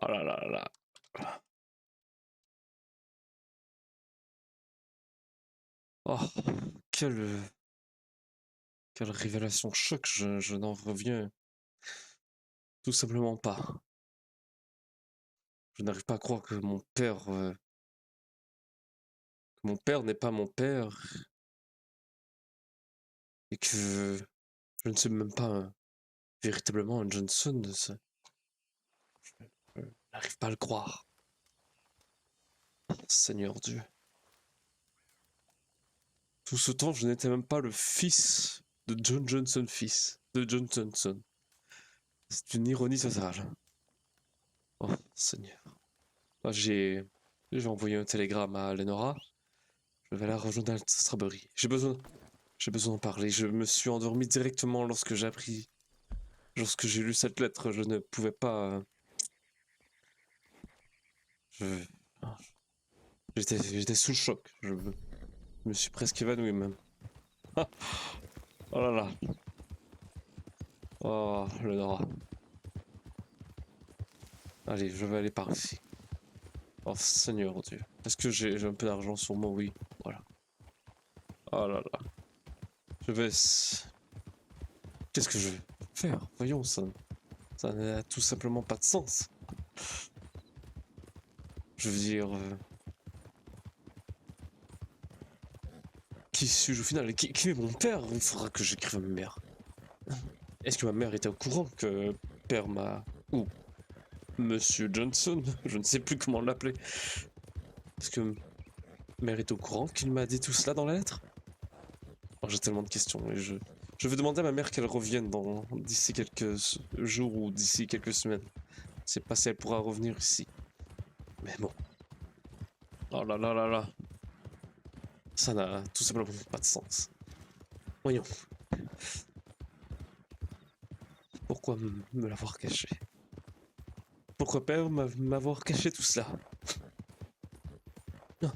Oh là là là là. Oh, quelle, quelle révélation choc, je n'en reviens tout simplement pas. Je n'arrive pas à croire que mon père n'est pas mon père et que je ne suis même pas véritablement un Johnson. Je n'arrive pas à le croire. Seigneur Dieu. Tout ce temps, je n'étais même pas le fils de John Johnson, fils de John Johnson. C'est une ironie totale. Oh, Seigneur. Ah, j'ai envoyé un télégramme à Lenora. Je vais la rejoindre à Strawberry. J'ai besoin d'en parler. Je me suis endormi directement lorsque j'ai appris, lorsque j'ai lu cette lettre. Je ne pouvais pas. Je, ah, j'étais sous le choc. Je me suis presque évanoui même. Ah, oh là là. Oh, Lenora. Allez, je vais aller par ici. Oh Seigneur Dieu. Est-ce que j'ai un peu d'argent sur moi? Oui. Voilà. Oh là là. Je vais. Qu'est-ce que je vais faire? Voyons, ça n'a tout simplement pas de sens. Je veux dire. Qui suis-je au final? Qui est mon père? Il faudra que j'écrive à ma mère. Est-ce que ma mère était au courant que père m'a. Ou Monsieur Johnson? Je ne sais plus comment l'appeler. Est-ce que mère est au courant qu'il m'a dit tout cela dans la lettre? Oh, j'ai tellement de questions et je vais demander à ma mère qu'elle revienne d'ici quelques jours ou d'ici quelques semaines. Je sais pas si elle pourra revenir ici. Mais bon. Oh là là là là. Ça n'a tout simplement pas de sens. Voyons. Pourquoi me l'avoir caché? Pourquoi père m'avoir caché tout cela? Non.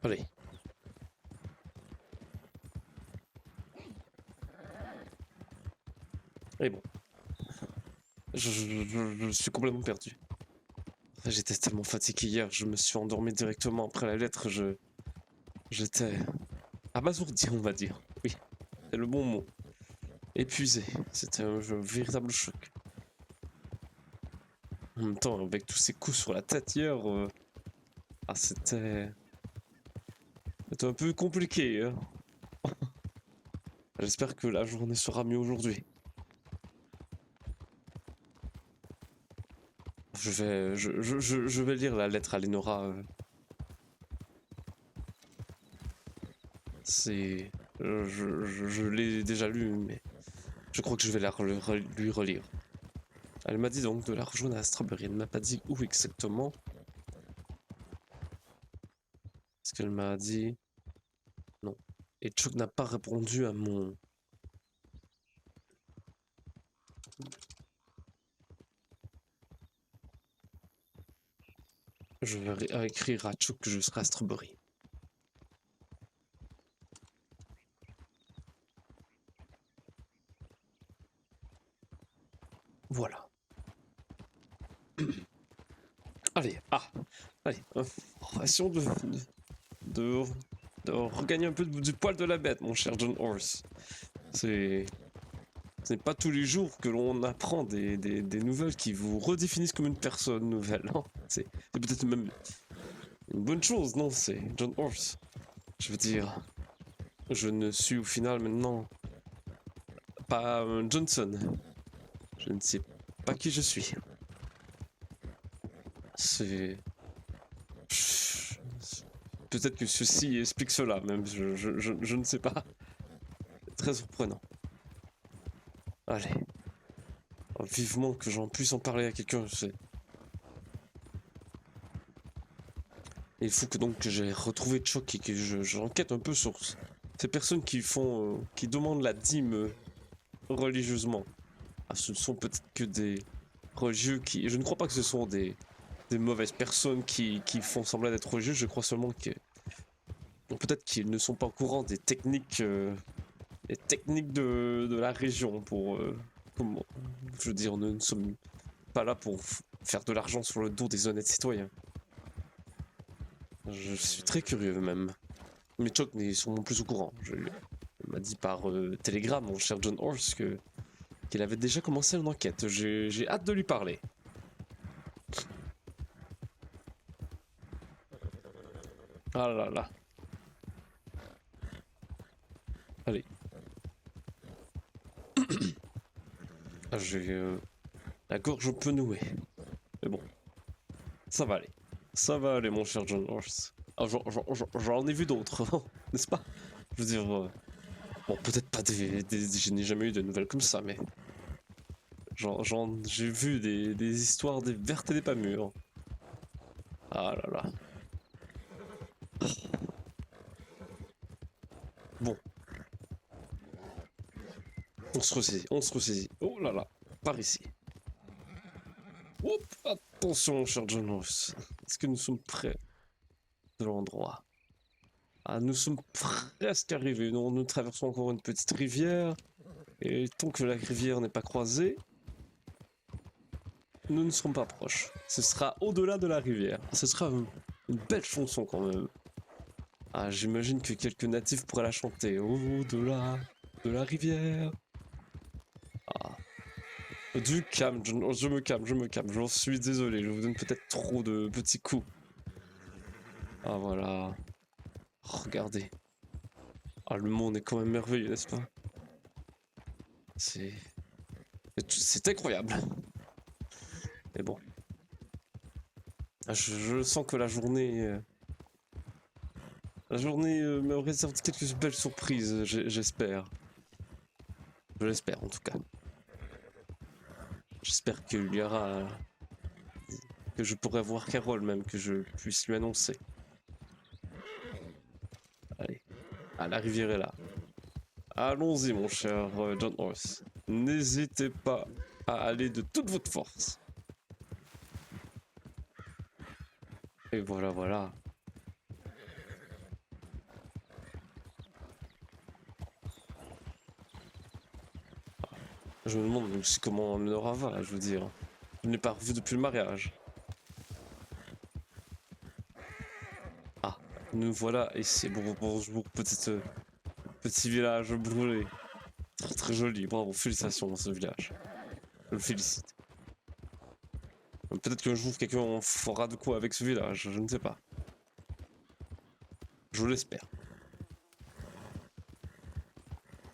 Allez. Et bon. Je suis complètement perdu. J'étais tellement fatigué hier, je me suis endormi directement après la lettre, j'étais abasourdi, on va dire. Oui, c'est le bon mot. Épuisé. C'était un véritable choc. En même temps, avec tous ces coups sur la tête hier, ah, c'était un peu compliqué, hein. J'espère que la journée sera mieux aujourd'hui. Je vais lire la lettre à Lenora. C'est, je l'ai déjà lu, mais je crois que je vais lui relire. Elle m'a dit donc de la rejoindre à Strawberry. Elle ne m'a pas dit où exactement. Est-ce qu'elle m'a dit? Non. Et Chuck n'a pas répondu à mon. Je vais écrire à Chuck que je serai à Strawberry. Voilà. Allez, allez, essayons de, de regagner un peu du poil de la bête, mon cher John Horse. Ce n'est pas tous les jours que l'on apprend des nouvelles qui vous redéfinissent comme une personne nouvelle. Hein. C'est peut-être même une bonne chose, non? C'est John Horse. Je veux dire, je ne suis au final maintenant pas Johnson. Je ne sais pas qui je suis. C'est. Peut-être que ceci explique cela, même. Je ne sais pas. Très surprenant. Allez. Oh, vivement que j'en puisse en parler à quelqu'un. Il faut que donc que j'ai retrouvé Chuck et que j'enquête un peu sur ces personnes qui demandent la dîme religieusement. Ah, ce ne sont peut-être que des religieux qui. Je ne crois pas que ce sont des mauvaises personnes qui font semblant d'être religieux. Je crois seulement que peut-être qu'ils ne sont pas au courant des techniques de la région pour comment Je veux dire, nous ne sommes pas là pour faire de l'argent sur le dos des honnêtes citoyens. Je suis très curieux même. Mais Chuck n'est sûrement plus au courant. Il m'a dit par télégramme, mon cher John Horse, qu'il avait déjà commencé une enquête. J'ai hâte de lui parler. Ah là là. Allez. J'ai la gorge un peu nouée. Mais bon, ça va aller. Ça va aller, mon cher John Horse. Ah, j'en ai vu d'autres, n'est-ce pas? Je veux dire, bon, peut-être pas je n'ai jamais eu de nouvelles comme ça, mais j'ai vu des histoires des vertes et des pas mûres. Ah là là. Bon, on se ressaisit, on se ressaisit. Oh là là, par ici. Oups, attention, mon cher John Horse. Est-ce que nous sommes prêts de l'endroit? Ah, nous sommes presque arrivés. Nous traversons encore une petite rivière. Et tant que la rivière n'est pas croisée, nous ne serons pas proches. Ce sera au-delà de la rivière. Ce sera une belle chanson quand même. Ah, j'imagine que quelques natifs pourraient la chanter. Au-delà de la rivière. Ah. Du calme, je me calme, je me calme. J'en suis désolé, je vous donne peut-être trop de petits coups. Ah voilà. Regardez. Ah, le monde est quand même merveilleux, n'est-ce pas? C'est incroyable. Mais bon. Ah, je sens que la journée me réserve quelques belles surprises, j'espère. Je l'espère en tout cas. J'espère qu'il y aura... que je pourrai voir Carole même, que je puisse lui annoncer. Allez. Ah, la rivière est là. Allons-y mon cher John Horse. N'hésitez pas à aller de toute votre force. Et voilà, voilà. Je me demande aussi comment Nora va, je veux dire. Je ne l'ai pas revu depuis le mariage. Ah, nous voilà ici. Bonjour, petit village brûlé. Très très joli, bravo, félicitations dans ce village. Je le félicite. Peut-être qu'un jour quelqu'un fera de quoi avec ce village, je ne sais pas. Je l'espère.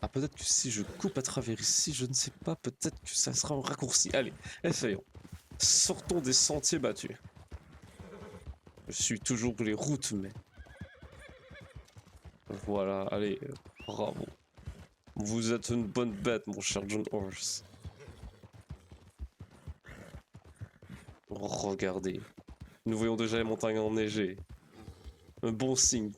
Ah, peut-être que si je coupe à travers ici, je ne sais pas, peut-être que ça sera un raccourci. Allez, essayons. Sortons des sentiers battus. Je suis toujours les routes, mais... Voilà, allez, bravo. Vous êtes une bonne bête, mon cher John Horse. Regardez. Nous voyons déjà les montagnes enneigées. Un bon signe.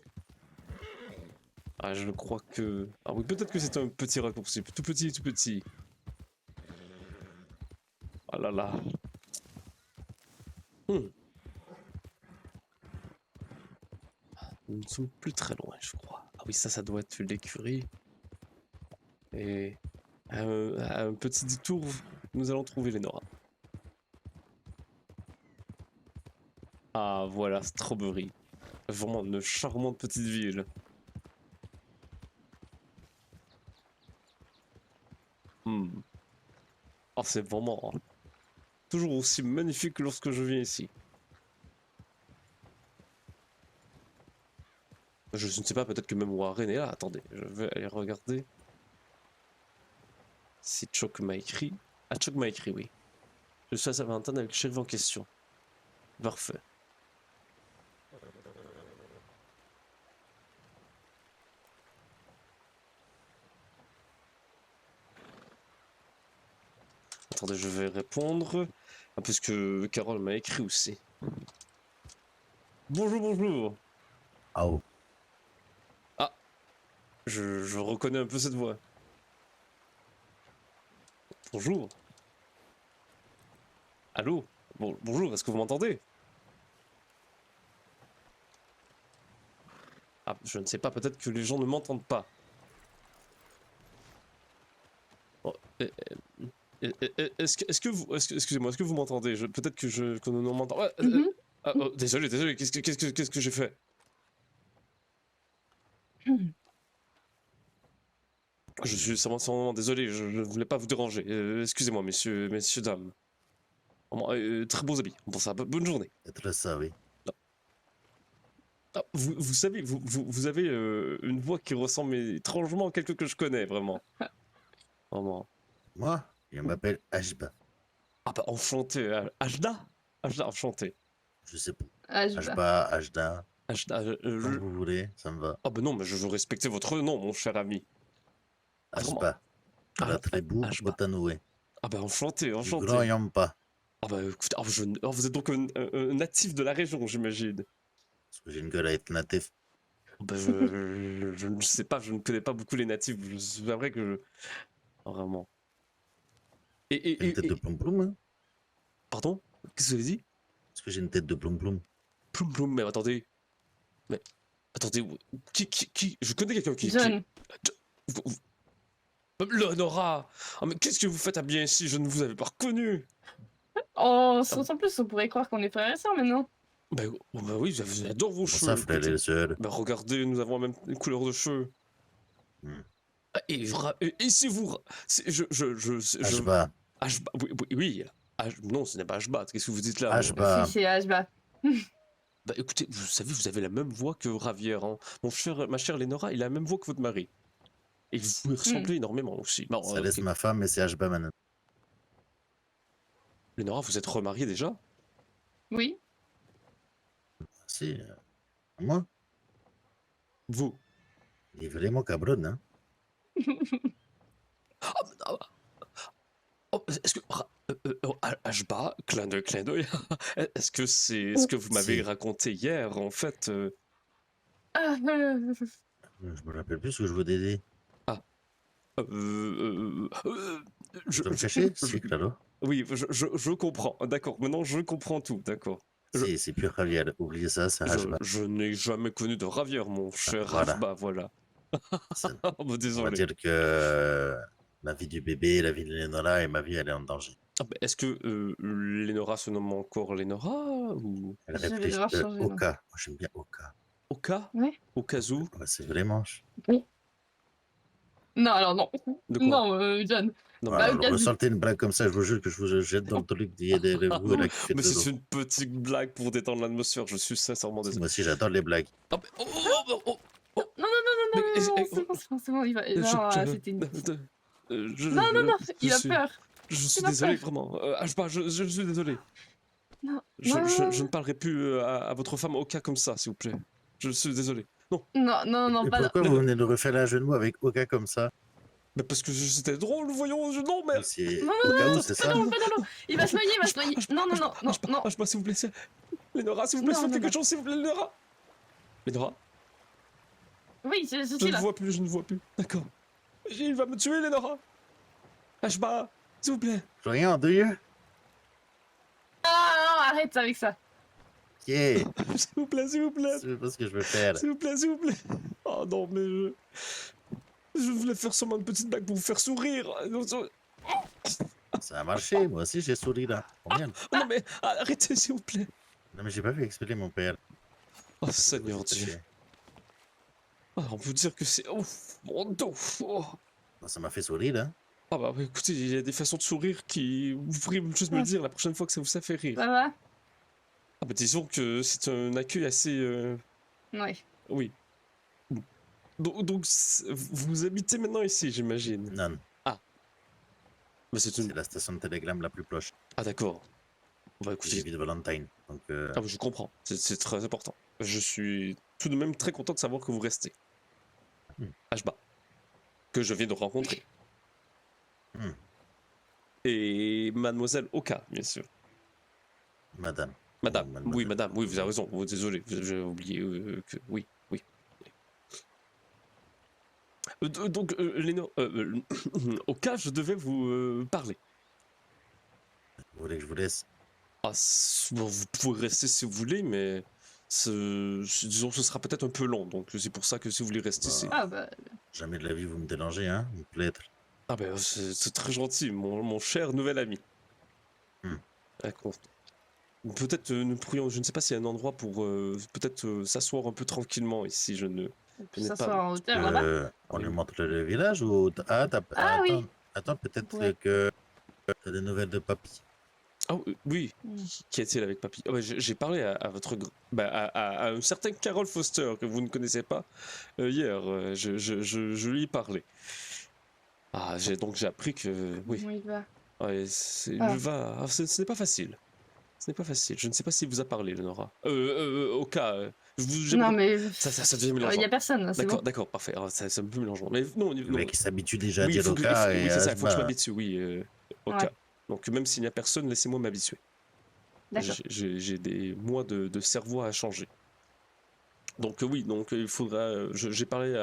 Ah, je crois que... Ah oui, peut-être que c'est un petit raccourci. Tout petit, tout petit. Ah là là. Nous ne sommes plus très loin, je crois. Ah oui, ça doit être l'écurie. Et à un petit détour, nous allons trouver les Nora. Ah voilà, Strawberry. Vraiment une charmante petite ville. Oh, c'est vraiment toujours aussi magnifique que lorsque je viens ici. Je ne sais pas, peut-être que même Warren est là. Attendez, je vais aller regarder. Si Chuck m'a écrit. Ah, Chuck m'a écrit, oui. Je suis à Saint-Valentin avec le shérif en question. Parfait. Attendez, je vais répondre. Ah, parce que Carole m'a écrit aussi. Bonjour, bonjour. Oh, Ah, je reconnais un peu cette voix. Bonjour. Allô? Bonjour, est-ce que vous m'entendez? Ah, je ne sais pas, peut-être que les gens ne m'entendent pas. Oh, Excusez-moi, est-ce que vous m'entendez? Peut-être que nous m'entend. Ouais, Mhm. désolé, désolé. Qu'est-ce que j'ai fait? Je suis vraiment désolé. Je ne voulais pas vous déranger. Excusez-moi, messieurs, dames. Très beaux habits. Bon, ça, bonne journée. Peut-être ça, oui. Ah, vous savez, vous avez une voix qui ressemble étrangement à quelqu'un que je connais, vraiment. Vraiment. Moi, je m'appelle Ashba. Ah bah, enchanté. Ajda? Ajda, enchanté. Je sais pas. Ah, je vois. Ashba, Ashda, Ajda, comme vous voulez, ça me va. Ah bah non, mais je veux respecter votre nom, mon cher ami. Ah, vraiment. Ashba, de la tribu Ajba. Botanoué, Ah bah enchanté, du enchanté. grand Yampa. Ah bah écoutez, vous êtes donc un natif de la région, j'imagine. Parce que j'ai une gueule à être natif. Ah bah, je ne sais pas, je ne connais pas beaucoup les natifs. C'est vrai que vraiment. J'ai une tête de ploum-ploum, hein. Pardon? Qu'est-ce que vous avez dit? Parce que j'ai une tête de ploum-ploum. Ploum ploum, mais attendez. Mais attendez, qui? Je connais quelqu'un qui. John. Vous- vous- Leonora! Ah mais qu'est-ce que vous faites à bien ici? Je ne vous avais pas reconnu! Oh, sans plus, on pourrait croire qu'on est frères et sœurs maintenant. Bah oui, j'adore vos Comment cheveux. ça, frère et sœur? Bah regardez, nous avons la même couleur de cheveux. Hmm. Ah, et si vous... Ashba, Ashba, oui. Non, ce n'est pas Ashba, qu'est-ce que vous dites là? Ashba. Si, c'est Ashba. Bah écoutez, vous savez, vous avez la même voix que Javier, hein. Ma chère Lénora, il a la même voix que votre mari. Et vous lui ressemblez énormément aussi. Bon, Ça laisse ma femme, mais c'est Ashba maintenant. Lénora, vous êtes remariée déjà? Oui. Si, moi, Vous? il est vraiment cabron, hein. Ah, oh, est-ce que... Ashba, clin d'œil, clin d'œil. Est-ce que c'est ce que vous m'avez Si. raconté hier, en fait Ah, Je me rappelle plus ce que je veux t'aider. Je, Tu vas me je- cacher? je- Si, claro. oui, je comprends. D'accord, maintenant je comprends tout, d'accord. Je- Si, c'est pur Javier. Oubliez ça, c'est Ashba. Je n'ai jamais connu de Ravière, mon cher Voilà. Rajba, voilà. Ça- Oh, bah, On va désolé. dire que la vie du bébé, la vie de Lénora et ma vie, elle est en danger. Ah, bah, est-ce que Lénora se nomme encore Lénora ou Elle Je vais réfléchit. devoir changer, non. Oka. Moi, j'aime bien Oka. Oka? Ouais. Okazu? Ouais, c'est vraiment. Non, alors non. De quoi? Non, John. Non, Voilà, Bah, alors, Okazu. ressortez une blague comme ça, je vous jure que je vous jette dans le truc vous là qui fait mais de c'est l'eau. une petite blague pour détendre l'atmosphère, je suis sincèrement désolé. Moi aussi, j'adore les blagues. Ah, mais- Non, non, non, non, Mais- non, non, eh, c'est bon, c'est bon, il va... Non, c'était une... Non, non, non, il a peur. Je suis Il a désolé, peur. vraiment. Je suis désolé. Non, Je non, ne parlerai plus à votre femme Oka comme ça, s'il vous plaît. Je suis désolé. Non, non, non, non, Et pas... pourquoi vous venez de refaire un jeu de mots avec Oka comme ça? mais parce que c'était drôle, voyons. Non, mais. C'est Non, Oka non, où, c'est pas ça? dans l'eau, pas dans l'eau. Il va se noyer, il va se noyer. Non, non, non, non, non. Ashba, s'il vous plaît. Lénora, s'il vous plaît, Non, faites non, quelque non. chose, s'il vous plaît, Lénora. Lénora, Oui, je je suis ne là. vois plus, je ne vois plus. D'accord. Il va me tuer, Lénora. Ashba, s'il vous plaît. Rien, do you? Ah, non, arrête avec ça. Ok. S'il vous plaît, s'il vous plaît. C'est pas ce que je veux faire. S'il vous plaît, s'il vous plaît. Oh non, mais je voulais faire seulement une petite blague pour vous faire sourire. Ça a marché, moi aussi j'ai souri là. Combien? Non, mais arrêtez, s'il vous plaît. Non, mais j'ai pas vu expliquer mon père. Oh, Seigneur Dieu. Ah, on peut dire que c'est... Oh, mon dos. Oh. Bon, ça m'a fait sourire, hein. Ah bah écoutez, il y a des façons de sourire qui... Vous pourriez juste me le dire la prochaine fois que ça vous fait rire. Ça va? Ah bah disons que c'est un accueil assez... Oui. Oui. Donc vous habitez maintenant ici, j'imagine. Non, Mais c'est c'est une... la station de télégramme la plus proche. Ah d'accord. Bah J'ai écoutez... vie de Valentine. Donc, Ah, je comprends, c'est très important. Je suis tout de même très content de savoir que vous restez. Ashba, que je viens de rencontrer. Hmm. Et mademoiselle Oka, bien sûr. madame. Madame, Mademoiselle. oui, madame, oui, vous avez raison. Désolé, j'ai oublié que... Oui, oui. Donc, Léno, Oka, je devais vous parler. Vous voulez que je vous laisse? Ah, bon, vous pouvez rester si vous voulez, mais disons que ce sera peut-être un peu long, donc c'est pour ça que si vous voulez rester, Bah. c'est... Ah, bah... Jamais de la vie vous me dérangez, hein, vous plaître. Ah ben, c'est très gentil, mon cher nouvel ami. Hmm. D'accord. Peut-être nous pourrions, je ne sais pas s'il y a un endroit pour peut-être s'asseoir un peu tranquillement ici. On peut Je n'ai pas. s'asseoir en hauteur là-bas. On lui Oui. montre le village ou... Ah, Ah attends, oui, attends, on peut-être pourrait. que t'as des nouvelles de papy. Ah oui, Hmm. qui est-il avec papy? Ah ouais, j'ai parlé à votre, à un certain Carol Foster que vous ne connaissez pas hier. Je lui ai parlé. Ah, j'ai appris que oui. Comment il va? Ouais, Ah. ce n'est pas facile. Ce n'est pas facile. Je ne sais pas s'il vous a parlé, Lenora. Au cas, Non j'aimerais. mais Ça devient il y mélangeant. a personne, là, c'est bon. D'accord, parfait. Ah, ça me peut mélangeant. Mais non, Le non. mec, il s'habitue déjà à Oui, dire Oka et oui, c'est ça. Il faut que je Ashba. m'habitue. Oui, au Ouais, cas. Donc même s'il n'y a personne, laissez-moi m'habituer. d'accord. J'ai des mois de cerveau à changer. Donc oui, donc il faudra. J'ai parlé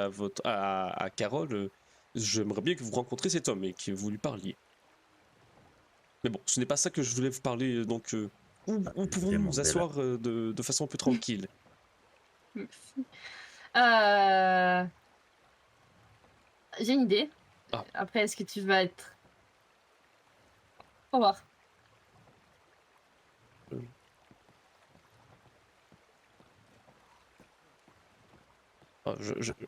à Carole. J'aimerais bien que vous rencontriez cet homme et que vous lui parliez. Mais bon, ce n'est pas ça que je voulais vous parler. Donc où pouvons-nous Vraiment nous belle. asseoir de façon un peu tranquille? Merci. Euh, J'ai une idée. Ah, Après, est-ce que tu vas être... Au revoir. euh, ah,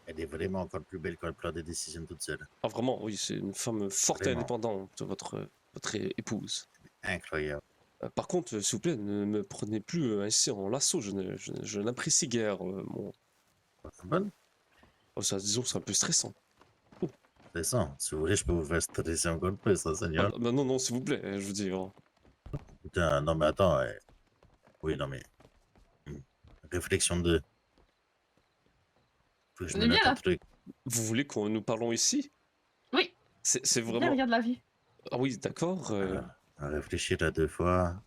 Elle est vraiment encore plus belle quand elle prend des décisions toute seule. ah, vraiment, oui, c'est une femme forte et Vraiment. indépendante, votre épouse. Incroyable. Par contre, s'il vous plaît, ne me prenez plus ainsi en lasso. Je n'apprécie guère Bonne. oh, ça, disons, c'est un peu stressant. Oh, Intéressant. Si vous voulez, je peux vous faire stresser encore plus, hein, ah, Seigneur. bah non, non, s'il vous plaît, je veux dire. Putain, non, mais attends. Oui, non, mais. hmm, Réflexion 2. Faut que je On me est bien note un là? truc. Vous voulez qu'on nous parlons ici? Oui. C'est Viens, vraiment. regarde la vue. Ah oui, d'accord. À réfléchir à 2 fois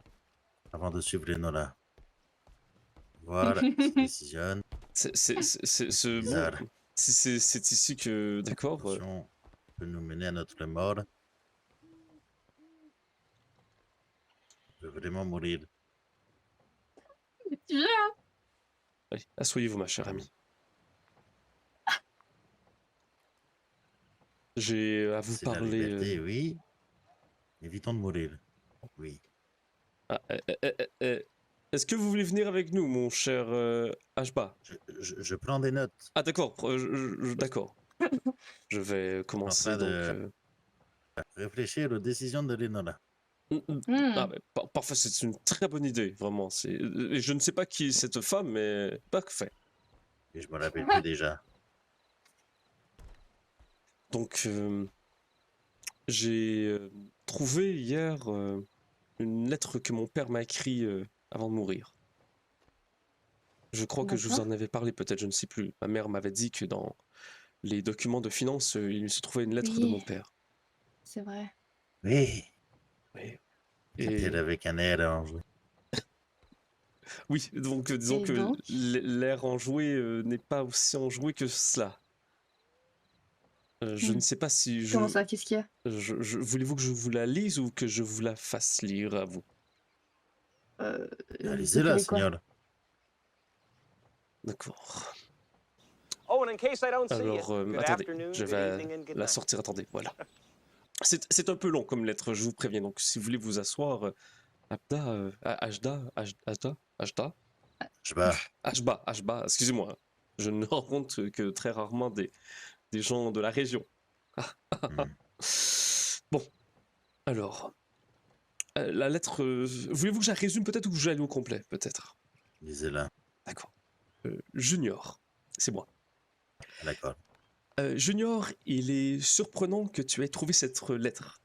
avant de suivre les nolas. Voilà, il se décisionne. Bon, Bizarre. si c'est ici que. D'accord. Attention, peut nous mener à notre mort. On peut vraiment mourir. Tu viens? Allez, asseyez-vous, ma chère Hmm. amie. J'ai à vous C'est la parler. liberté, oui. Évitons de mourir. Oui. Ah, est-ce que vous voulez venir avec nous, mon cher Ashba? Je prends des notes. Ah, d'accord, d'accord. Je vais Je suis en commencer train donc. de réfléchir aux décisions de Lenora. Ah, Hmm. parfait, c'est une très bonne idée, vraiment. Et je ne sais pas qui est cette femme, mais parfait. Et je me rappelle plus déjà. Donc, j'ai trouvé hier une lettre que mon père m'a écrite avant de mourir. Je crois que je vous D'accord. en avais parlé, peut-être, je ne sais plus. Ma mère m'avait dit que dans les documents de finances, il se trouvait une lettre de mon Oui, père. c'est vrai. Oui. Oui. Dit-elle Et avec un air enjoué. oui, donc disons Et que donc? l'air enjoué n'est pas aussi enjoué que cela. Je Hmm. ne sais pas si Comment ça? Qu'est-ce qu'il y a? voulez-vous que je vous la lise ou que je vous la fasse lire à vous? Euh, vous Lisez-la, préférez quoi? Seigneur. D'accord. Oh, and in case I don't see you, Alors, good attendez, afternoon, je good vais evening, and good la night. sortir. Attendez, voilà. C'est un peu long comme lettre, je vous préviens. Donc, si vous voulez vous asseoir, Je bats. Ashba, excusez-moi. Je ne rencontre que très rarement des gens de la région. Hmm. Bon, alors, la lettre. Voulez-vous que je la résume peut-être ou que je la lis au complet, peut-être? Lisez-la. D'accord. Junior, c'est moi. D'accord. Junior, il est surprenant que tu aies trouvé cette lettre.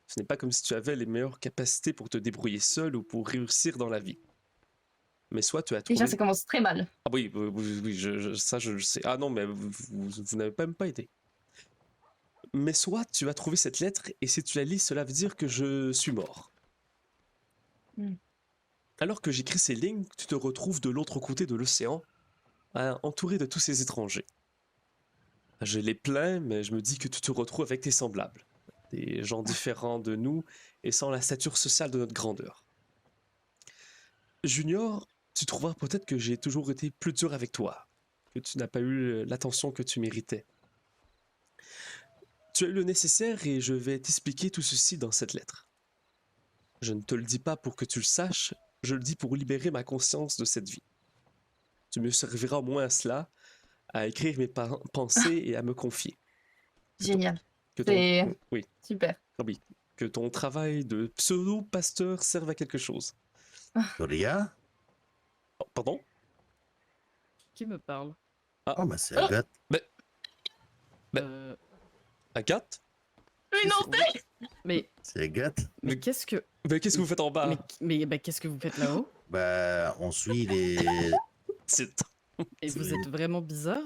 Ce n'est pas comme si tu avais les meilleures capacités pour te débrouiller seul ou pour réussir dans la vie. Mais soit tu as Déjà, trouvé. ça commence très mal. Ah oui, oui, ça je le sais. Ah non, mais vous n'avez même pas aidé. Mais soit tu as trouvé cette lettre et si tu la lis, cela veut dire que je suis mort. Hmm. Alors que j'écris ces lignes, tu te retrouves de l'autre côté de l'océan, entouré de tous ces étrangers. Je les plains, mais je me dis que tu te retrouves avec tes semblables. Des gens différents de nous et sans la stature sociale de notre grandeur. Junior, tu trouveras peut-être que j'ai toujours été plus dur avec toi, que tu n'as pas eu l'attention que tu méritais. Tu as eu le nécessaire et je vais t'expliquer tout ceci dans cette lettre. Je ne te le dis pas pour que tu le saches, je le dis pour libérer ma conscience de cette vie. Tu me serviras au moins à cela, à écrire mes pensées et à me confier. Génial. Que C'est oui, super. oui, que ton travail de pseudo-pasteur serve à quelque chose. Doria? Oh, pardon? Qui me parle? Oh, mais c'est Agathe. Ben, Euh, Agathe? Mais non, mais C'est Agathe. mais qu'est-ce que Mais qu'est-ce que vous faites en bas? mais qu'est-ce que vous faites là-haut? Bah, on suit les... C'est... Et vous êtes vraiment bizarre.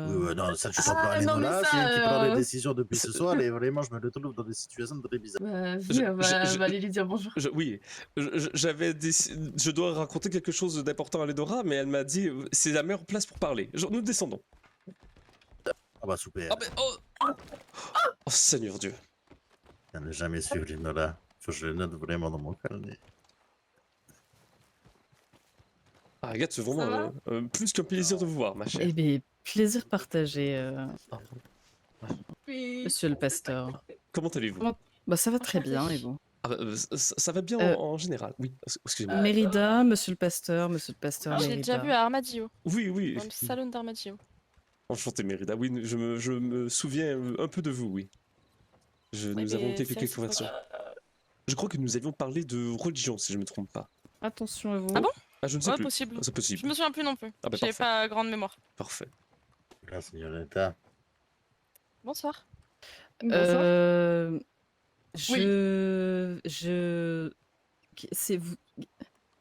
Oui, non, ça, tu t'en Ah, prends à non, mais Lénora, ça, c'est elle qui prend les euh, décisions depuis ce soir, et vraiment, je me retrouve dans des situations très bizarres. Bah, Je- on va aller lui dire bonjour. Oui, je dois raconter quelque chose d'important à Lédora, mais elle m'a dit c'est la meilleure place pour parler. Nous descendons. Ah bah, super. Ah mais oh Seigneur Dieu. Je n'ai jamais suivi Lénora. Faut que je le note vraiment dans mon carnet. Ah, Agathe, c'est Ça vraiment plus qu'un plaisir de vous voir, ma chère. Eh bien, plaisir partagé, Oui. monsieur le pasteur. Comment allez-vous? Comment- Bah ça va très bien, et vous? Ah, ça va bien en général. Oui, excusez-moi. Mérida, monsieur le pasteur, Je l'ai déjà vu à Armadillo, Oui, oui. dans le salon d'Armadillo. Enchanté, Mérida. Oui, je me souviens un peu de vous, oui. Nous avons mais quelques c'est conversations. Je crois que nous avions parlé de religion, si je ne me trompe pas. Attention à vous. Ah bon? Ah, je ne sais Ouais, plus. possible. C'est possible. Je me souviens plus non plus. Ah bah, J'ai parfait. pas grande mémoire. Parfait. La signoretta. Bonsoir. Bonsoir. C'est vous.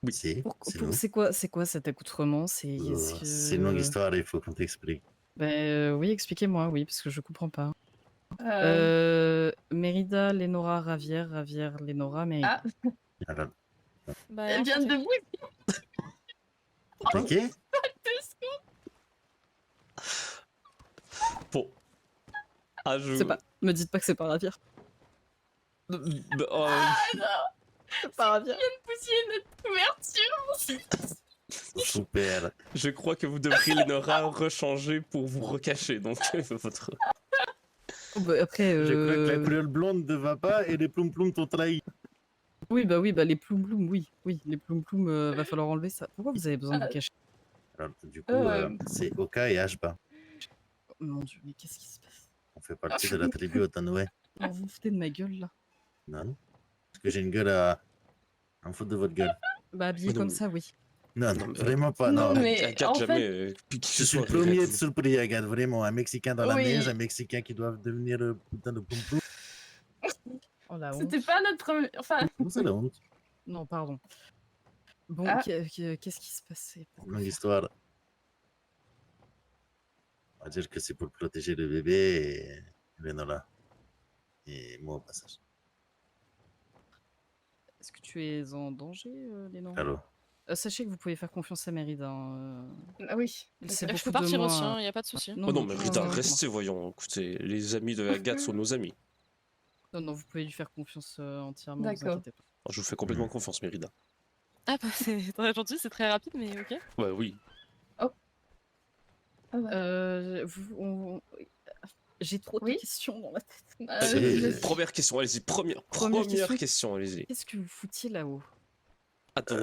Oui, c'est nous. C'est quoi cet accoutrement? C'est C'est une longue histoire, il faut qu'on t'explique. Oui, expliquez-moi, oui, parce que je comprends pas. Mérida, Lénora, Ravière, Lénora, Mérida. Ah, Alors, Bah, elle vient de enchantée. vous. ok? Bon. Ah, je... C'est pas. Me dites pas que c'est pas Ravière. Bah, C'est pas Ravière. Poussier notre couverture. Super. je crois que vous devriez, Lénora, rechanger pour vous recacher, donc votre... Après. Je crois que la couleur blonde ne va pas et les ploum-ploum t'ont trahi. Oui, les ploum-ploum, oui. Les ploum-ploum, va falloir enlever ça. Pourquoi vous avez besoin de vous cacher? Alors, du coup, Euh. c'est Oka et Ashba. Oh, mon dieu, mais qu'est-ce qui se passe? On fait partie de la tribu Otanoué. Alors, vous vous foutez de ma gueule là? Non? Parce que j'ai une gueule à... En faute de votre gueule. Bah, habillé Mais non, comme mais- ça, oui. Non, Non, non, mais- vraiment pas. Non, Non, mais Agathe, en jamais... fait- qui que Je ce suis le soit, premier à Agathe. être surpris, Agathe. Vraiment, un Mexicain dans la Oui. neige, un Mexicain qui doit devenir le putain de ploum-ploum. Oh la honte. C'était pas notre premier. Enfin, Comment c'est la honte? Non, pardon. Bon, Ah. qu'est-ce qui se passait? Longue histoire. On va dire que c'est pour protéger le bébé et Lénora. Et moi au passage. Est-ce que tu es en danger, Lénore? Allô? Sachez que vous pouvez faire confiance à Mérida. ah oui. C'est Je beaucoup peux de partir moins- aussi, il n'y a pas de souci. Oh non, mais Rita, non, restez, voyons. Écoutez, les amis de Agathe sont nos amis. non, vous pouvez lui faire confiance entièrement. Vous D'accord. inquiétez pas. Oh, je vous fais complètement confiance, Mérida. Ah bah c'est très gentil, c'est très rapide, mais ok. Ouais, oui. Ah ouais. J'ai trop de Oui questions dans la tête. C'est- Première question, allez-y. Première Première question, allez-y. Qu'est-ce que vous foutiez là-haut? Attends.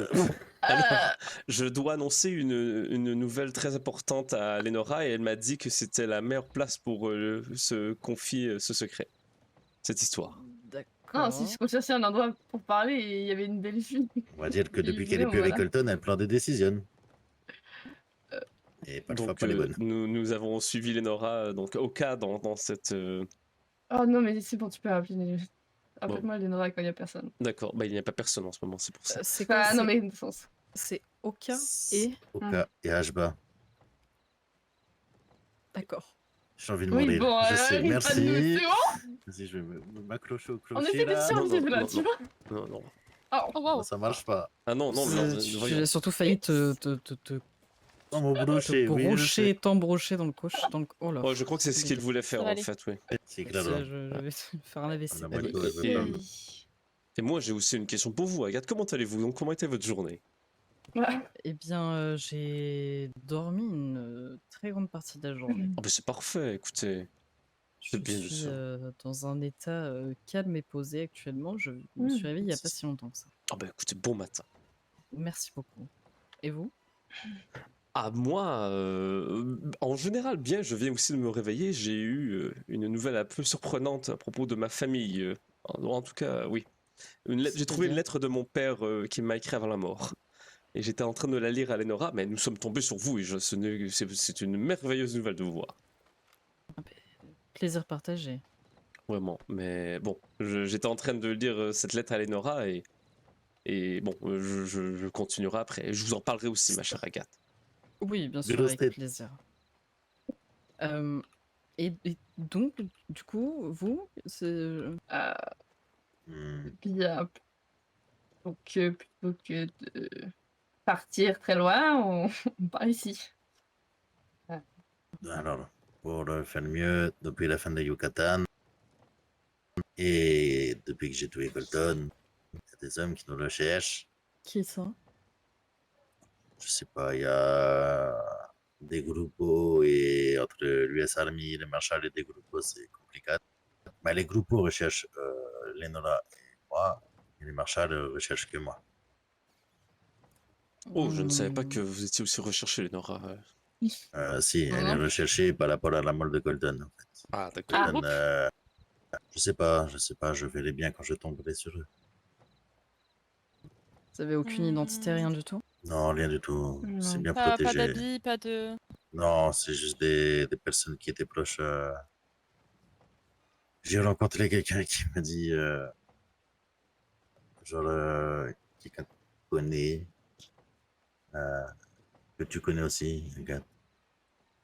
Alors, je dois annoncer une nouvelle très importante à Lénora et elle m'a dit que c'était la meilleure place pour se confier ce secret. Cette histoire. D'accord. Non, si je cherchais un endroit pour parler et il y avait une belle fille. On va dire que Et depuis qu'elle est plus voilà. avec Colton, elle prend des décisions. Et parfois Donc, pas les bonnes. nous avons suivi Lénora donc, au cas dans cette... Oh non, mais c'est bon, tu peux appeler. Appelle-moi Lénora quand il n'y a personne. D'accord, bah, il n'y a pas personne en ce moment, c'est pour ça. C'est quoi? Ah non, mais dans le sens. C'est Oka et. Oka et Ashba. D'accord. J'ai envie de Oui, mourir. bon, Je sais, arrête pas de nous, merci. c'est bon. Vas-y, je vais m'accrocher au On clocher essaie de là. survivre là, non, tu vois. Non, non. Oh, Oh waouh. Non, ça marche pas. Ah non, non, mais non, voyons. J'ai surtout failli te Non, mon brocher, oui, je sais. t'embrocher dans le coche. Oh là. Oh, je crois que c'est ce qu'il voulait faire Ça va en aller. fait, oui. C'est Je grave. vais faire un AVC. On a mal Et- tourné, je veux et- pas. Et moi, j'ai aussi une question pour vous, Agathe. Comment allez-vous? Donc, comment était votre journée? Eh bien, j'ai dormi une très grande partie de la journée. Oh, bah, c'est parfait, écoutez. C'est bien de suis ça. dans un état calme et posé actuellement. Je me suis réveillée il n'y a pas si longtemps que ça. Ah bah écoutez, bon matin. Merci beaucoup. Et vous? Ah moi, en général bien, je viens aussi de me réveiller, j'ai eu une nouvelle un peu surprenante à propos de ma famille. En tout cas, oui. J'ai trouvé une C'est-à-dire? lettre de mon père qui m'a écrit avant la mort. Et j'étais en train de la lire à Lenora, mais nous sommes tombés sur vous et c'est une merveilleuse nouvelle de vous voir. Plaisir partagé. Vraiment. Mais bon, j'étais en train de lire cette lettre à Lenora et bon, je continuerai après. Je vous en parlerai aussi, ma chère Agathe. Oui, bien sûr, Grosse avec tête. plaisir. Et donc, du coup, vous, c'est... Euh, Hmm. bien. Donc, plutôt que de partir très loin, on part ici. Alors, pour faire mieux, depuis la fin de Yucatan et depuis que j'ai tué Colton, il y a des hommes qui nous recherchent. Qui est ça? Je sais pas, il y a des groupes et entre l'US Army, les Marshall et des groupes, c'est compliqué. Mais les groupes recherchent Lenora et moi, et les Marshall recherchent que moi. Oh, je ne savais pas que Hmm, vous étiez aussi recherché, Lenora. Si, Non, elle est non. recherchée par rapport à la mort de Colton. En fait. Ah, d'accord. Ah. Colton, je sais pas, je verrai bien quand je tomberai sur eux. Vous avez aucune identité, rien du tout? Non, rien du tout, c'est Non. bien Pas protégé. d'habits, pas de. Non, c'est juste des personnes qui étaient proches. J'ai rencontré quelqu'un qui m'a dit, genre, quelqu'un que tu connais, euh, que tu connais aussi, regarde,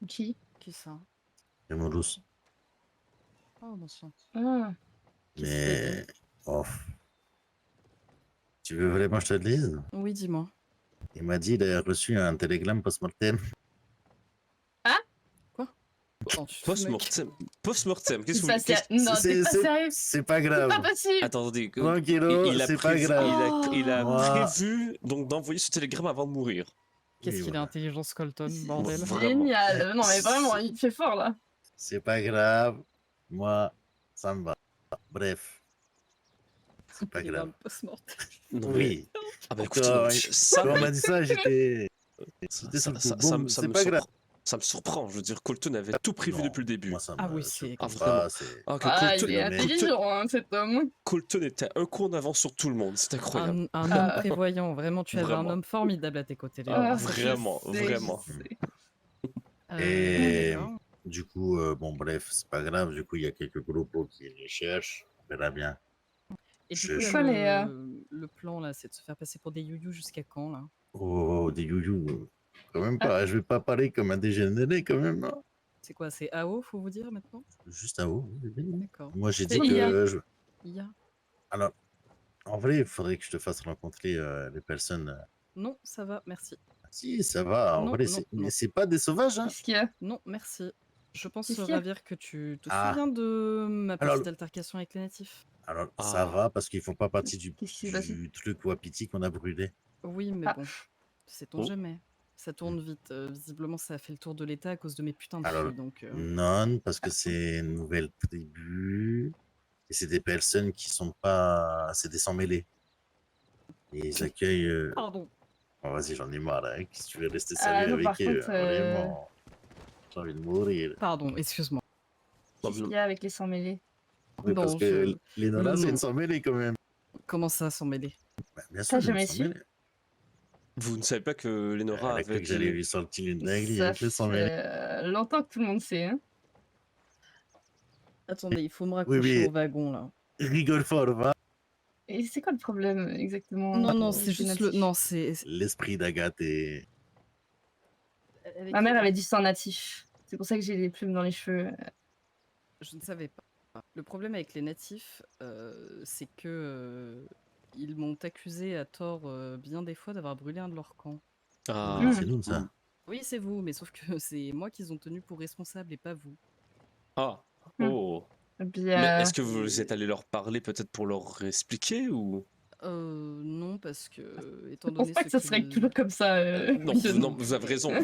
Qui? Qui ça? c'est mon rousse. Oh, bon sang. Ah. Qu'est-ce qu'il a dit? Mais, oh, tu veux vraiment que je te le dise? Oui, dis-moi. Il m'a dit, il a reçu un télégramme post-mortem. Quoi? Oh, tu te fous, mec. Post-mortem. Post-mortem, qu'est-ce que Ça, vous... qu'est-ce- non, c'est pas sérieux. C'est pas C'est grave. pas possible. Attendez, Tranquillo, il a c'est pas prévu, grave. il a Moi- prévu donc d'envoyer ce télégramme avant de mourir. Qu'est-ce Oui, qu'il voilà. est intelligent, ce Colton, bordel. Vraiment. Génial. Non, mais vraiment, il fait fort, là. C'est pas grave. Moi, ça me va. Bref, c'est pas grave. Télégramme post-mortem. Non, mais- Oui. Ah bah écoutez, non, Quand, mais ça, quand on m'a dit ça, j'étais sur le coup. ça Bon, me c'est pas grave. ça me surprend. Je veux dire, Colton avait tout prévu Non, depuis le début. Moi, ça Ah me oui, c'est- surprend Ah, pas, vraiment. c'est- Ah, que Ah, Colton, il est mais- intelligent, hein, cet homme. Colton était un coup en avance sur tout le monde. C'est incroyable. Un homme prévoyant, vraiment, tu avais un Vraiment. homme formidable à tes côtés, Léo. Ah, Vraiment, je sais, vraiment. je sais. Et D'accord. du coup, bon, bref, c'est pas grave. Du coup, il y a quelques groupes qui les cherchent. On verra bien. Et du Je- coup, je- Quoi, le plan, là, c'est de se faire passer pour des youyou jusqu'à quand, là? Oh, des youyou. Quand même Ah. pas. Je vais pas parler comme un dégénéré, quand même. Hein. C'est quoi, c'est AO, faut vous dire, maintenant? Juste à haut. D'accord. Moi, j'ai C'est dit IA. que. IA? Alors, en vrai, il faudrait que je te fasse rencontrer les personnes. Non, ça va, merci. Si, ça va. En Non, vrai, non, non. mais c'est pas des sauvages. Hein. Qu'est-ce qu'il y a? Non, merci. Je pense, Qu'est-ce qu'il y a? Ravir, que tu te Ah. souviens de ma Alors- petite altercation avec les natifs. Alors, Ah. ça va parce qu'ils font pas partie du Qu'est-ce qui s'est passé? truc Wapiti qu'on a brûlé. Oui, mais Ah. bon, sait-on Oh. jamais. Ça tourne vite. Visiblement, ça a fait le tour de l'État à cause de mes putains de Alors, filles, donc... Non, parce que c'est une nouvelle tribu et c'est des personnes qui sont pas. C'est des sans-mêlés. Et ils accueillent. Pardon. Oh, vas-y, j'en ai marre. Hein. Si tu veux rester Ah, sérieux non, avec par eux, contre, vraiment. J'ai envie de mourir. Pardon, excuse-moi. Qu'est-ce qu'il y a avec les sans-mêlés? Oui, parce Non, que les Nolas, c'est non. une sans-mêlée quand même. Comment ça, s'en mêler? Bah, bien T'as sûr, jamais une su? sans-mêlée. Vous ne savez pas que Lenora Elle a avait cru que j'allais été... lui sortir une dinguerie Ça avec les sans-mêlés. fait longtemps que tout le monde sait, hein. Attendez, il faut me raccrocher oui. au wagon, là. Rigole fort, va. Et c'est quoi le problème exactement? Non, non, avec c'est les juste le... natifs? Non, c'est... L'esprit d'Agathe est. Ma mère avait du sang natif. C'est pour ça que j'ai des plumes dans les cheveux. Je ne savais pas. Le problème avec les natifs, c'est que ils m'ont accusé à tort bien des fois d'avoir brûlé un de leurs camps. Ah, C'est nous, ça. Oui, c'est vous, mais sauf que c'est moi qu'ils ont tenu pour responsable et pas vous. ah, Hmm. oh. Puis, Mais est-ce que vous êtes allé leur parler peut-être pour leur expliquer ou... Non, parce que, étant Je pense donné pas ce que ça serait qu'il toujours comme ça. Non, Guillaume. non, vous avez raison, mais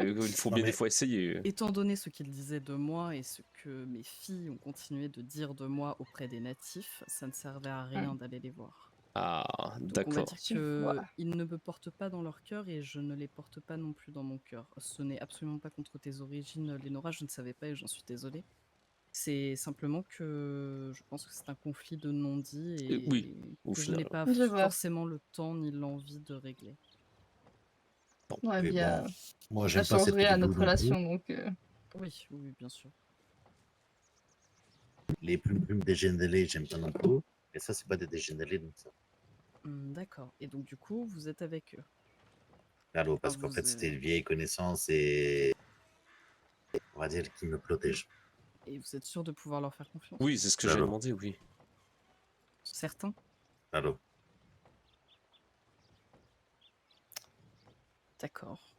il faut Non, bien mais- des fois essayer. étant donné ce qu'il disait de moi et ce que mes filles ont continué de dire de moi auprès des natifs, ça ne servait à rien d'aller les voir. Ah, Donc on va d'accord. dire Tu vois. qu'ils ne me portent pas dans leur cœur et je ne les porte pas non plus dans mon cœur. Ce n'est absolument pas contre tes origines, Lénora, je ne savais pas et j'en suis désolée. C'est simplement que je pense que c'est un conflit de non-dit Oui, et au que je n'ai final. pas Je vois. forcément le temps ni l'envie de régler. Ouais, Mais bien. bon, moi, Ça j'aime pas change cette rien à boulot notre non plus. relation, donc. Oui, oui, bien sûr. Les plumes dégénérées, j'aime pas non plus. Et ça, c'est pas des dégénérés, donc ça. D'accord. Et donc du coup, vous êtes avec eux. Claro, parce Enfin, qu'en vous, fait, c'était une vieille connaissance et on va dire qui me protège. et vous êtes sûr de pouvoir leur faire confiance? Oui, c'est ce que j'ai Claro, demandé, oui. Certains? claro. D'accord.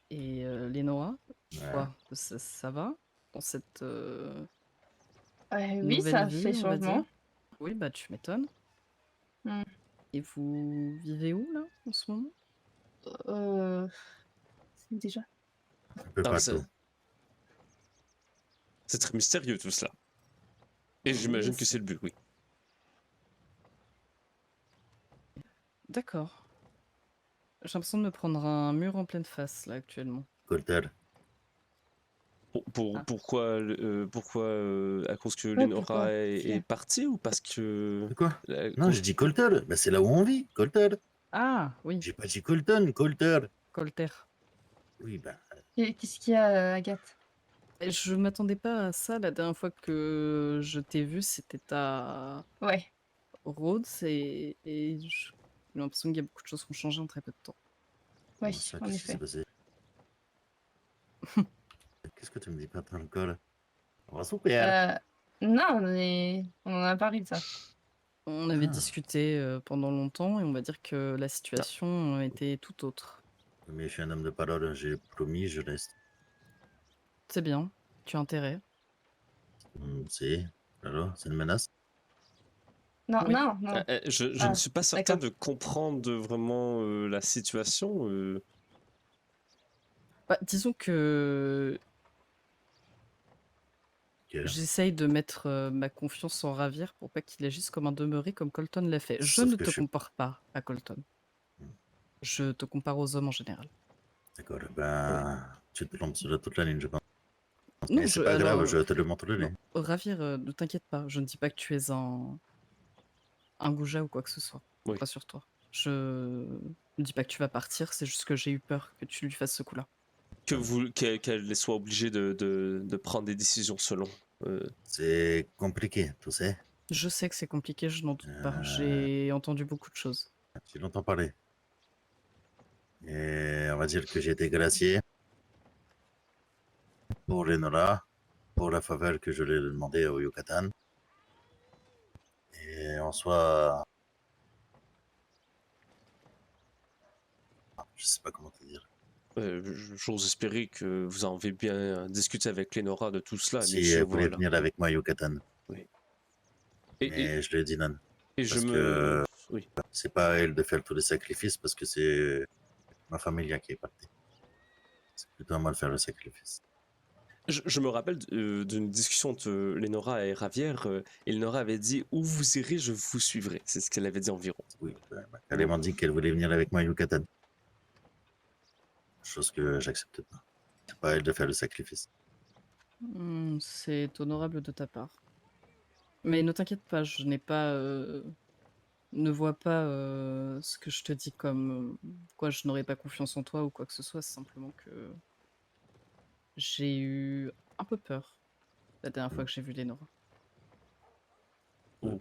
Et Lénoa, Ouais. quoi? Ça va dans cette Oui, nouvelle ça fait vie, on va dire? changement. Oui, bah tu m'étonnes. Hmm. Et vous vivez où là en ce moment? C'est déjà. Un peu Non, mais partout. c'est très mystérieux tout cela. Et j'imagine que c'est le but, oui. D'accord. J'ai l'impression de me prendre un mur en pleine face là actuellement. Colter. Ah. Pourquoi à cause que Ouais, Lenora pourquoi? est partie ou parce que C'est quoi? la- Non, je dis Colter. Ben, c'est là où on vit, Colter. Ah oui, J'ai pas dit Colton, Colter. Colter. Oui, ben, Qu'est-ce qu'il y a, Agathe? Et je m'attendais pas à ça la dernière fois que je t'ai vu, c'était à Ouais. Rhodes et j'ai l'impression qu'il y a beaucoup de choses qui ont changé en très peu de temps. Oui, comment ça, en qu'est-ce qui s'est effet. passé? Qu'est-ce que tu me dis pas encore? On va souper. Non, mais on en a parlé de ça. On avait Ah. discuté pendant longtemps et on va dire que la situation était tout autre. Mais je suis un homme de parole, j'ai promis, je reste. C'est bien, tu as intérêt. C'est, alors, c'est une menace? Non, Oui. non, non. je ne Ah, suis pas certain d'accord. de comprendre vraiment la situation. Bah, disons que Ok. j'essaye de mettre ma confiance en Ravir pour pas qu'il agisse comme un demeuré comme Colton l'a fait. Je Sauf ne que te je suis... compare pas à Colton. Je te compare aux hommes en général. D'accord, ben, tu te trompes sur toute la ligne, je pense. Non, Mais c'est pas grave, je alors, te le montrerai. non, Ravir, ne t'inquiète pas. Je ne dis pas que tu es un goujat ou quoi que ce soit. Oui. Rassure-toi. Je ne dis pas que tu vas partir, c'est juste que j'ai eu peur que tu lui fasses ce coup-là. Qu'elle soit obligée de prendre des décisions selon. C'est compliqué, tu sais. Je sais que c'est compliqué, je n'en doute pas. Euh, J'ai entendu beaucoup de choses. J'ai longtemps parlé. Et on va dire que j'ai été gracié pour Renora, pour la faveur que je lui ai demandé au Yucatan. Et en soi, je sais pas comment te dire. J'ose espérer que vous en avez bien discuté avec Lenora de tout cela, mais Si je elle voulait voilà. venir avec moi au Yucatan. Et, Mais je lui ai dit non. je Parce me. que Oui. c'est pas à elle de faire tous les sacrifices parce que c'est ma famille qui est partie. C'est plutôt à moi de faire le sacrifice. Je me rappelle d'une discussion entre Lenora et Ravière. Et Lenora avait dit où vous irez, je vous suivrai. C'est ce qu'elle avait dit environ. Oui, elle m'a carrément dit qu'elle voulait venir avec moi au Yucatan. Chose que j'accepte pas. C'est pas à elle de faire le sacrifice. C'est honorable de ta part. Mais ne t'inquiète pas, je n'ai pas. Ne vois pas ce que je te dis comme quoi je n'aurais pas confiance en toi ou quoi que ce soit. C'est simplement que j'ai eu un peu peur la dernière fois que j'ai vu Lénora. Oh.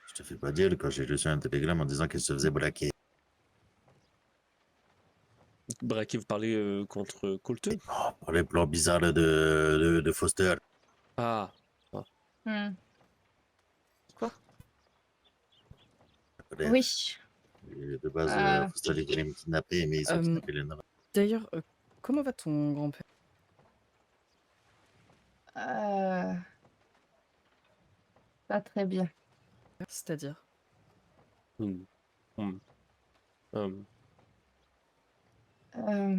Je te fais pas dire quand j'ai reçu un télégramme en disant qu'elle se faisait braquer. Braquet, vous parlez contre Colton? Oh, pour les plans bizarres de Foster. Ah. Hmm. Quoi? Bref, Oui. de base, Foster il voulait me kidnapper, mais ils ont kidnappé Lenora. D'ailleurs, comment va ton grand-père? Pas très bien. C'est-à-dire? Hmm. Hmm. Euh, Euh,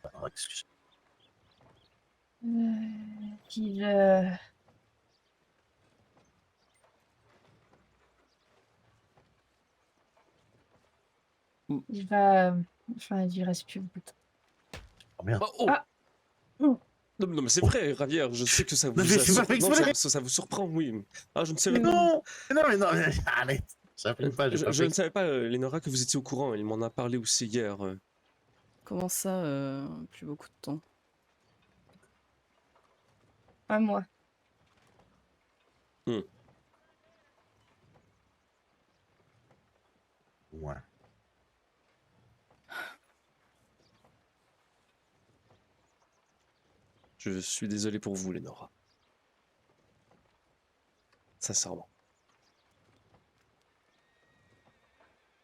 Alors, excuse. qu'il Mm. il va. Enfin, il reste plus beaucoup de temps. Oh merde. Oh, oh. Ah. Oh. Non, mais c'est vrai, Ravière, je sais que ça vous, Non, mais j'ai pas fait non, exprès. ça vous surprend, oui. Ah, je ne savais Mais pas. Non, mais arrête. J'applique pas, j'ai pas Je fait ne savais pas, Lénora, que vous étiez au courant. Il m'en a parlé aussi hier. Comment ça, plus beaucoup de temps? Un mois. Ouais. Je suis désolé pour vous, Lénora. Sincèrement.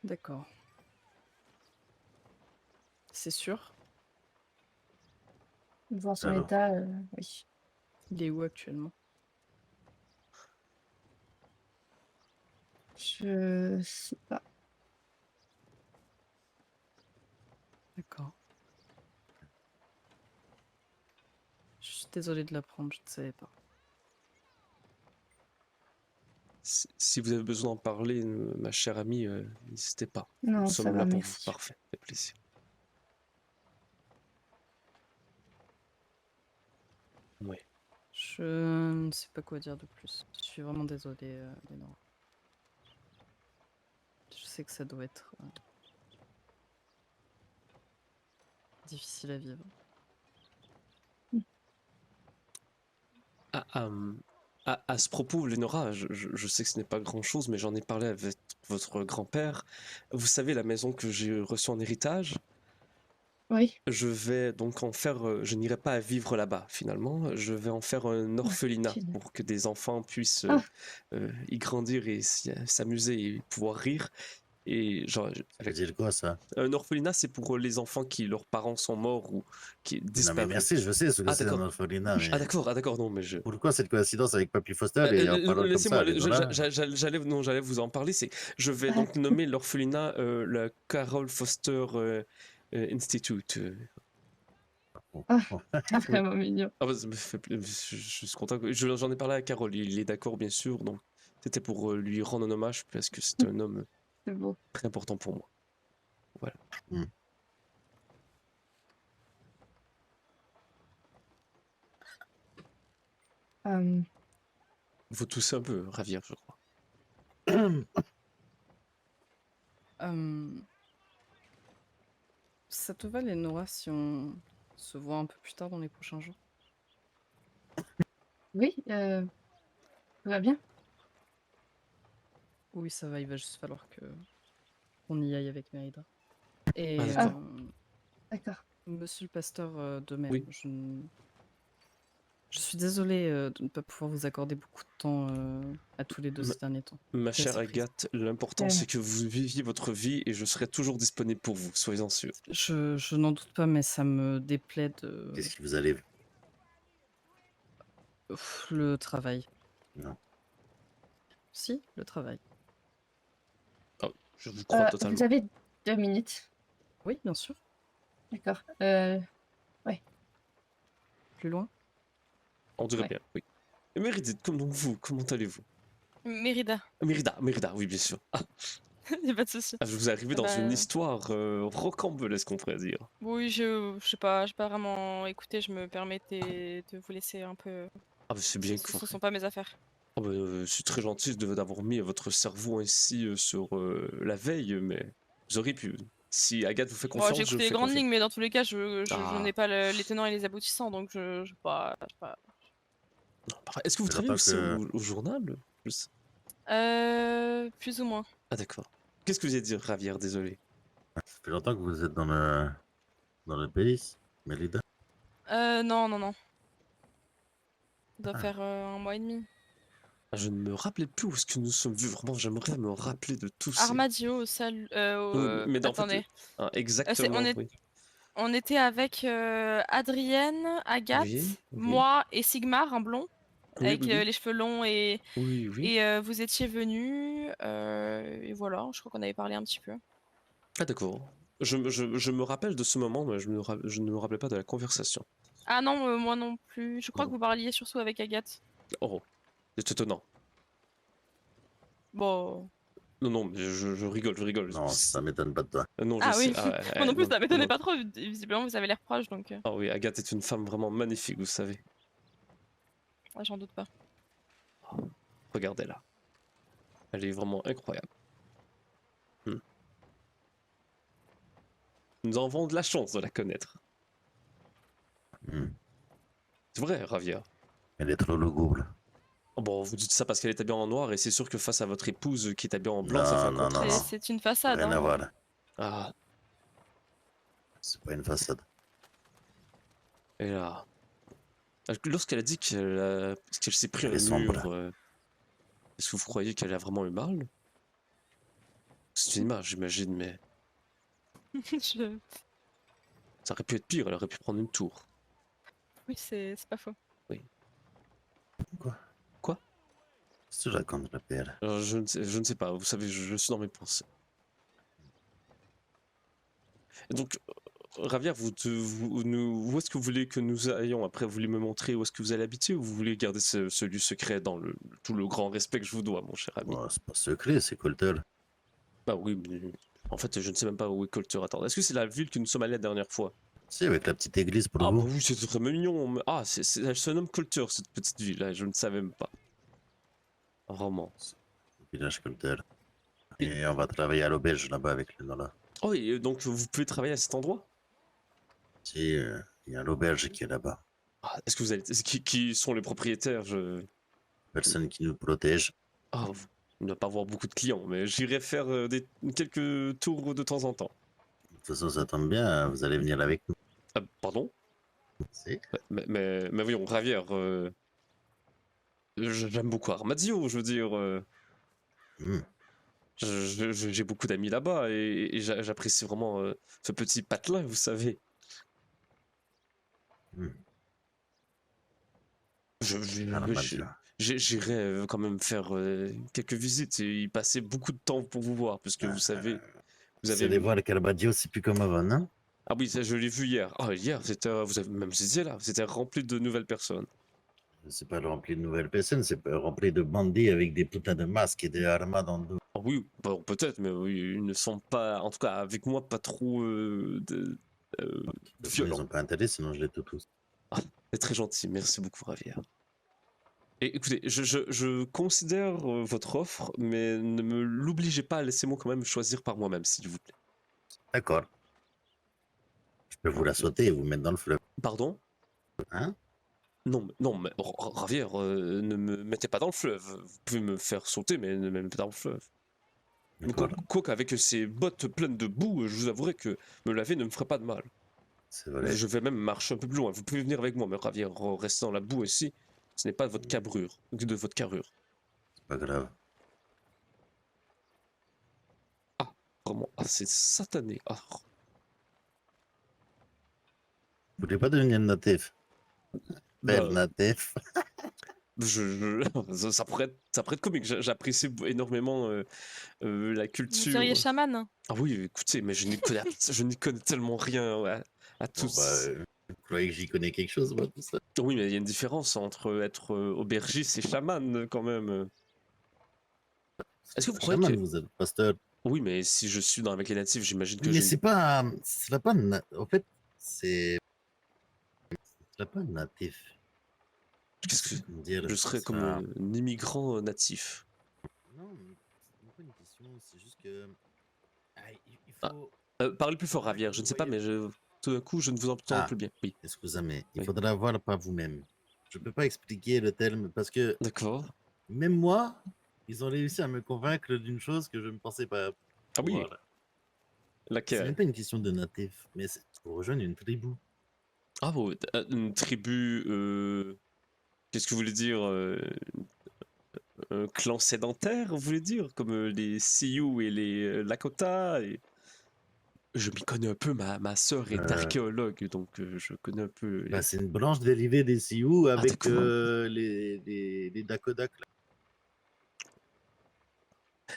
D'accord. C'est sûr? Voir son Alors. état, oui. Il est où actuellement? Je sais pas. D'accord. Je suis désolée de l'apprendre, je ne savais pas. Si vous avez besoin d'en parler, ma chère amie, n'hésitez pas. Non, Nous ça sommes va, là pour vous. merci. Parfait, avec plaisir. Oui. Je ne sais pas quoi dire de plus. Je suis vraiment désolée, Lénore. Je sais que ça doit être difficile à vivre. À ce propos, Lénora, je sais que ce n'est pas grand-chose, mais j'en ai parlé avec votre grand-père. Vous savez, la maison que j'ai reçue en héritage, Oui. je vais donc en faire... je n'irai pas à vivre là-bas, finalement. Je vais en faire un orphelinat génial. pour que des enfants puissent Ah. y grandir et s'amuser et pouvoir rire. Et genre, Ça veut dire quoi, ça? un orphelinat, c'est pour les enfants qui leurs parents sont morts ou qui Non, mais disparus. merci, je sais ce que Ah, c'est un d'accord. orphelinat, mais Ah d'accord, non, mais je... pourquoi cette coïncidence avec Papy Foster et en parlant comme ça à Laissez-moi, Lénora? j'allais vous en parler. Je vais Ah. donc nommer l'orphelinat le Carol Foster Institute. Vraiment mignon. Ah, bah, ça me fait je suis content. J'en ai parlé à Carole, il est d'accord, bien sûr. Donc, c'était pour lui rendre un hommage parce que c'est un homme C'est beau. très important pour moi. Voilà. Hmm. Vous toussez un peu, Ravière, je crois. Ça te va, Lénora, si on se voit un peu plus tard dans les prochains jours? Oui, tout va bien? Oui, ça va, il va juste falloir que on y aille avec Mérida. Et Ah, d'accord. D'accord. monsieur le pasteur, de même, Oui. je suis désolée de ne pas pouvoir vous accorder beaucoup de temps à tous les deux ces derniers temps. Ma Quelle chère surprise. Agathe, l'important c'est que vous viviez votre vie et je serai toujours disponible pour vous, soyez-en sûrs. Je n'en doute pas, mais ça me déplaît de... Qu'est-ce qui vous arrive? le travail. Non. Si, le travail. Ah, je vous crois totalement. Vous avez 2 minutes. Oui, bien sûr. D'accord. Plus loin. On dirait Ouais. bien, oui. Et Mérida, donc vous, comment allez-vous? Mérida. Mérida, oui, bien sûr. Ah, Y a pas de souci. je vous arrive dans Bah, une histoire rocambolesque, qu'on pourrait dire. Oui, je sais pas, j'ai pas vraiment écouté, je me permettais de vous laisser un peu. Ah, bah, c'est bien que Ce sont pas mes affaires. Ah, bah, c'est très gentil d'avoir mis votre cerveau ainsi sur la veille, mais vous auriez pu. Si Agathe vous fait Bon, confiance, j'ai je écouté les fais grandes confiance. lignes, mais dans tous les cas, je Ah. n'ai pas les tenants et les aboutissants, donc je pas. Non, parfait. Est-ce que vous Ça travaillez pas aussi que- au journal? Je sais- Plus ou moins. Ah, d'accord. Qu'est-ce que vous allez dire, Ravière? Désolé. Ça fait longtemps que vous êtes dans le pays, Mérida. Non. Ça doit Ah. faire 1 mois et demi. Ah, je ne me rappelais plus où est-ce que nous sommes vus. Vraiment, j'aimerais me rappeler de tout ça. Armadillo au salut. Mais en fait, Attendez. exactement, on est- oui. On était avec Adrienne, Agathe, Oui, oui. moi et Sigmar, un blond. Oui, avec oui, oui. les cheveux longs et, Oui, oui. et vous étiez venu. Et voilà, je crois qu'on avait parlé un petit peu. Ah, d'accord. Je me rappelle de ce moment, mais je ne me rappelais pas de la conversation. Ah non, moi non plus. Je crois que Bon. vous parliez surtout avec Agathe. Oh, c'est étonnant. Bon. Non, non, mais je rigole, je rigole. Non, ça m'étonne pas de toi. Non, je Ah sais. oui, Ah, moi non plus, non, ça m'étonnait non. pas trop. Visiblement, vous avez l'air proche, donc Ah oui, Agathe est une femme vraiment magnifique, vous savez. ouais, j'en doute pas. Regardez-la. Elle est vraiment incroyable. Hmm. Nous avons de la chance de la connaître. Hmm. C'est vrai, Ravia. Elle est trop lugubre. Oh, bon, vous dites ça parce qu'elle est habillée en noir et c'est sûr que face à votre épouse qui est habillée en blanc, ça fait un Non, non, contraste. non. C'est une façade. Rien à Hein. voir. Ah, C'est pas une façade. et là. Lorsqu'elle a dit qu'elle s'est pris Elle un est sombre. mur, est-ce que vous croyez qu'elle a vraiment eu mal? C'est une image, j'imagine, mais Je- ça aurait pu être pire, elle aurait pu prendre une tour. Oui, c'est pas faux. Quoi? Quoi? Qu'est-ce que tu racontes, le père? Je ne sais pas, vous savez, je suis dans mes pensées. Et donc, Ravière, où est-ce que vous voulez que nous ayons? Après, vous voulez me montrer où est-ce que vous allez habiter ou vous voulez garder ce lieu secret dans tout le grand respect que je vous dois, mon cher ami? Bon, c'est pas secret, c'est Colter. Bah oui, mais en fait, je ne sais même pas où est Colter. Attends, est-ce que c'est la ville que nous sommes allés la dernière fois? Si, avec la petite église pour Ah bah vous. oui, c'est très mignon. Ah, elle se nomme Colter, cette petite ville-là, je ne savais même pas. Vraiment. Village Colter. Et on va travailler à l'auberge là-bas avec les Nola. Oh, et donc vous pouvez travailler à cet endroit? Si, il y a l'auberge qui est là-bas. Ah, est-ce que vous allez... qui sont les propriétaires? Personne qui nous protège. Ah, on ne va pas avoir beaucoup de clients, mais j'irai faire quelques tours de temps en temps. De toute façon, ça tombe bien, vous allez venir avec nous. Ah, pardon? Si. Mais voyons, Ravière, j'aime beaucoup Armadio, je veux dire. Hmm. J'ai beaucoup d'amis là-bas et j'apprécie vraiment ce petit patelin, vous savez. Hmm. Je- J'irai quand même faire quelques visites et y passer beaucoup de temps pour vous voir, parce que vous savez, vous Vous avez... allez voir Carbadio, c'est plus comme avant, non? Ah oui, ça je l'ai vu hier. Ah, hier, vous avez même étiez là, c'était rempli de nouvelles personnes. C'est pas rempli de nouvelles personnes, c'est pas rempli de bandits avec des putains de masques et des armes dans le dos. Ah oui, bon, peut-être, mais oui, ils ne sont pas, en tout cas avec moi, pas trop Ils violents. ont pas intérêt, sinon je les tue tous. C'est très gentil, merci beaucoup, Ravière. Et écoutez, je considère votre offre, mais ne me l'obligez pas, laissez-moi quand même choisir par moi-même, s'il vous plaît. D'accord. Je peux vous la sauter et vous mettre dans le fleuve. Pardon? Hein? Non, mais Ravière, ne me mettez pas dans le fleuve. Vous pouvez me faire sauter, mais ne me mettez pas dans le fleuve. D'accord. Quoique, avec ces bottes pleines de boue, je vous avouerai que me laver ne me ferait pas de mal. C'est vrai. Je vais même marcher un peu plus loin. Vous pouvez venir avec moi, mais Ravière, rester dans la boue ici, ce n'est pas de votre cabrure, de votre carrure. C'est pas grave. Vraiment, ah, c'est satané. Ah, Vous voulez pas devenir natif? Père bah, natif. ça pourrait être comique. J'apprécie énormément la Vous culture. seriez chaman? Ah oui, écoutez, mais je n'y connais tellement rien à tout. Bon, bah, vous croyez que j'y connais quelque chose, moi, tout ça? Oui, mais il y a une différence entre être aubergiste et chaman, quand même. Est-ce que vous croyez Chaman, que... vous êtes pasteur. Oui, mais si je suis avec les natifs, j'imagine que Mais je... c'est pas. Ce serait pas. En fait, c'est. Ce serait pas natif. Qu'est-ce que... Comment dire? Je serais Ce comme sera- un immigrant natif. Non, c'est pas une question, c'est juste que. Ah, il Ah. faut. Parlez plus fort, Ravière. Je ne sais pas, mais tout d'un coup, je ne vous entends Ah. plus bien. Oui, Excusez-moi, il Oui. faudra voir par vous-même. Je peux pas expliquer le terme parce que d'accord. même moi, ils ont réussi à me convaincre d'une chose que je ne pensais pas. Ah oui, Voilà. C'est laquelle? même pas une question de natif, mais c'est pour rejoindre une tribu. Ah, bon, une tribu... Qu'est-ce que vous voulez dire? Un clan sédentaire, vous voulez dire? Comme les Sioux et les Lakota et... je m'y connais un peu, ma sœur est archéologue, donc je connais un peu... Bah, c'est une branche dérivée des Sioux avec d'accord. les Dakodak. Là.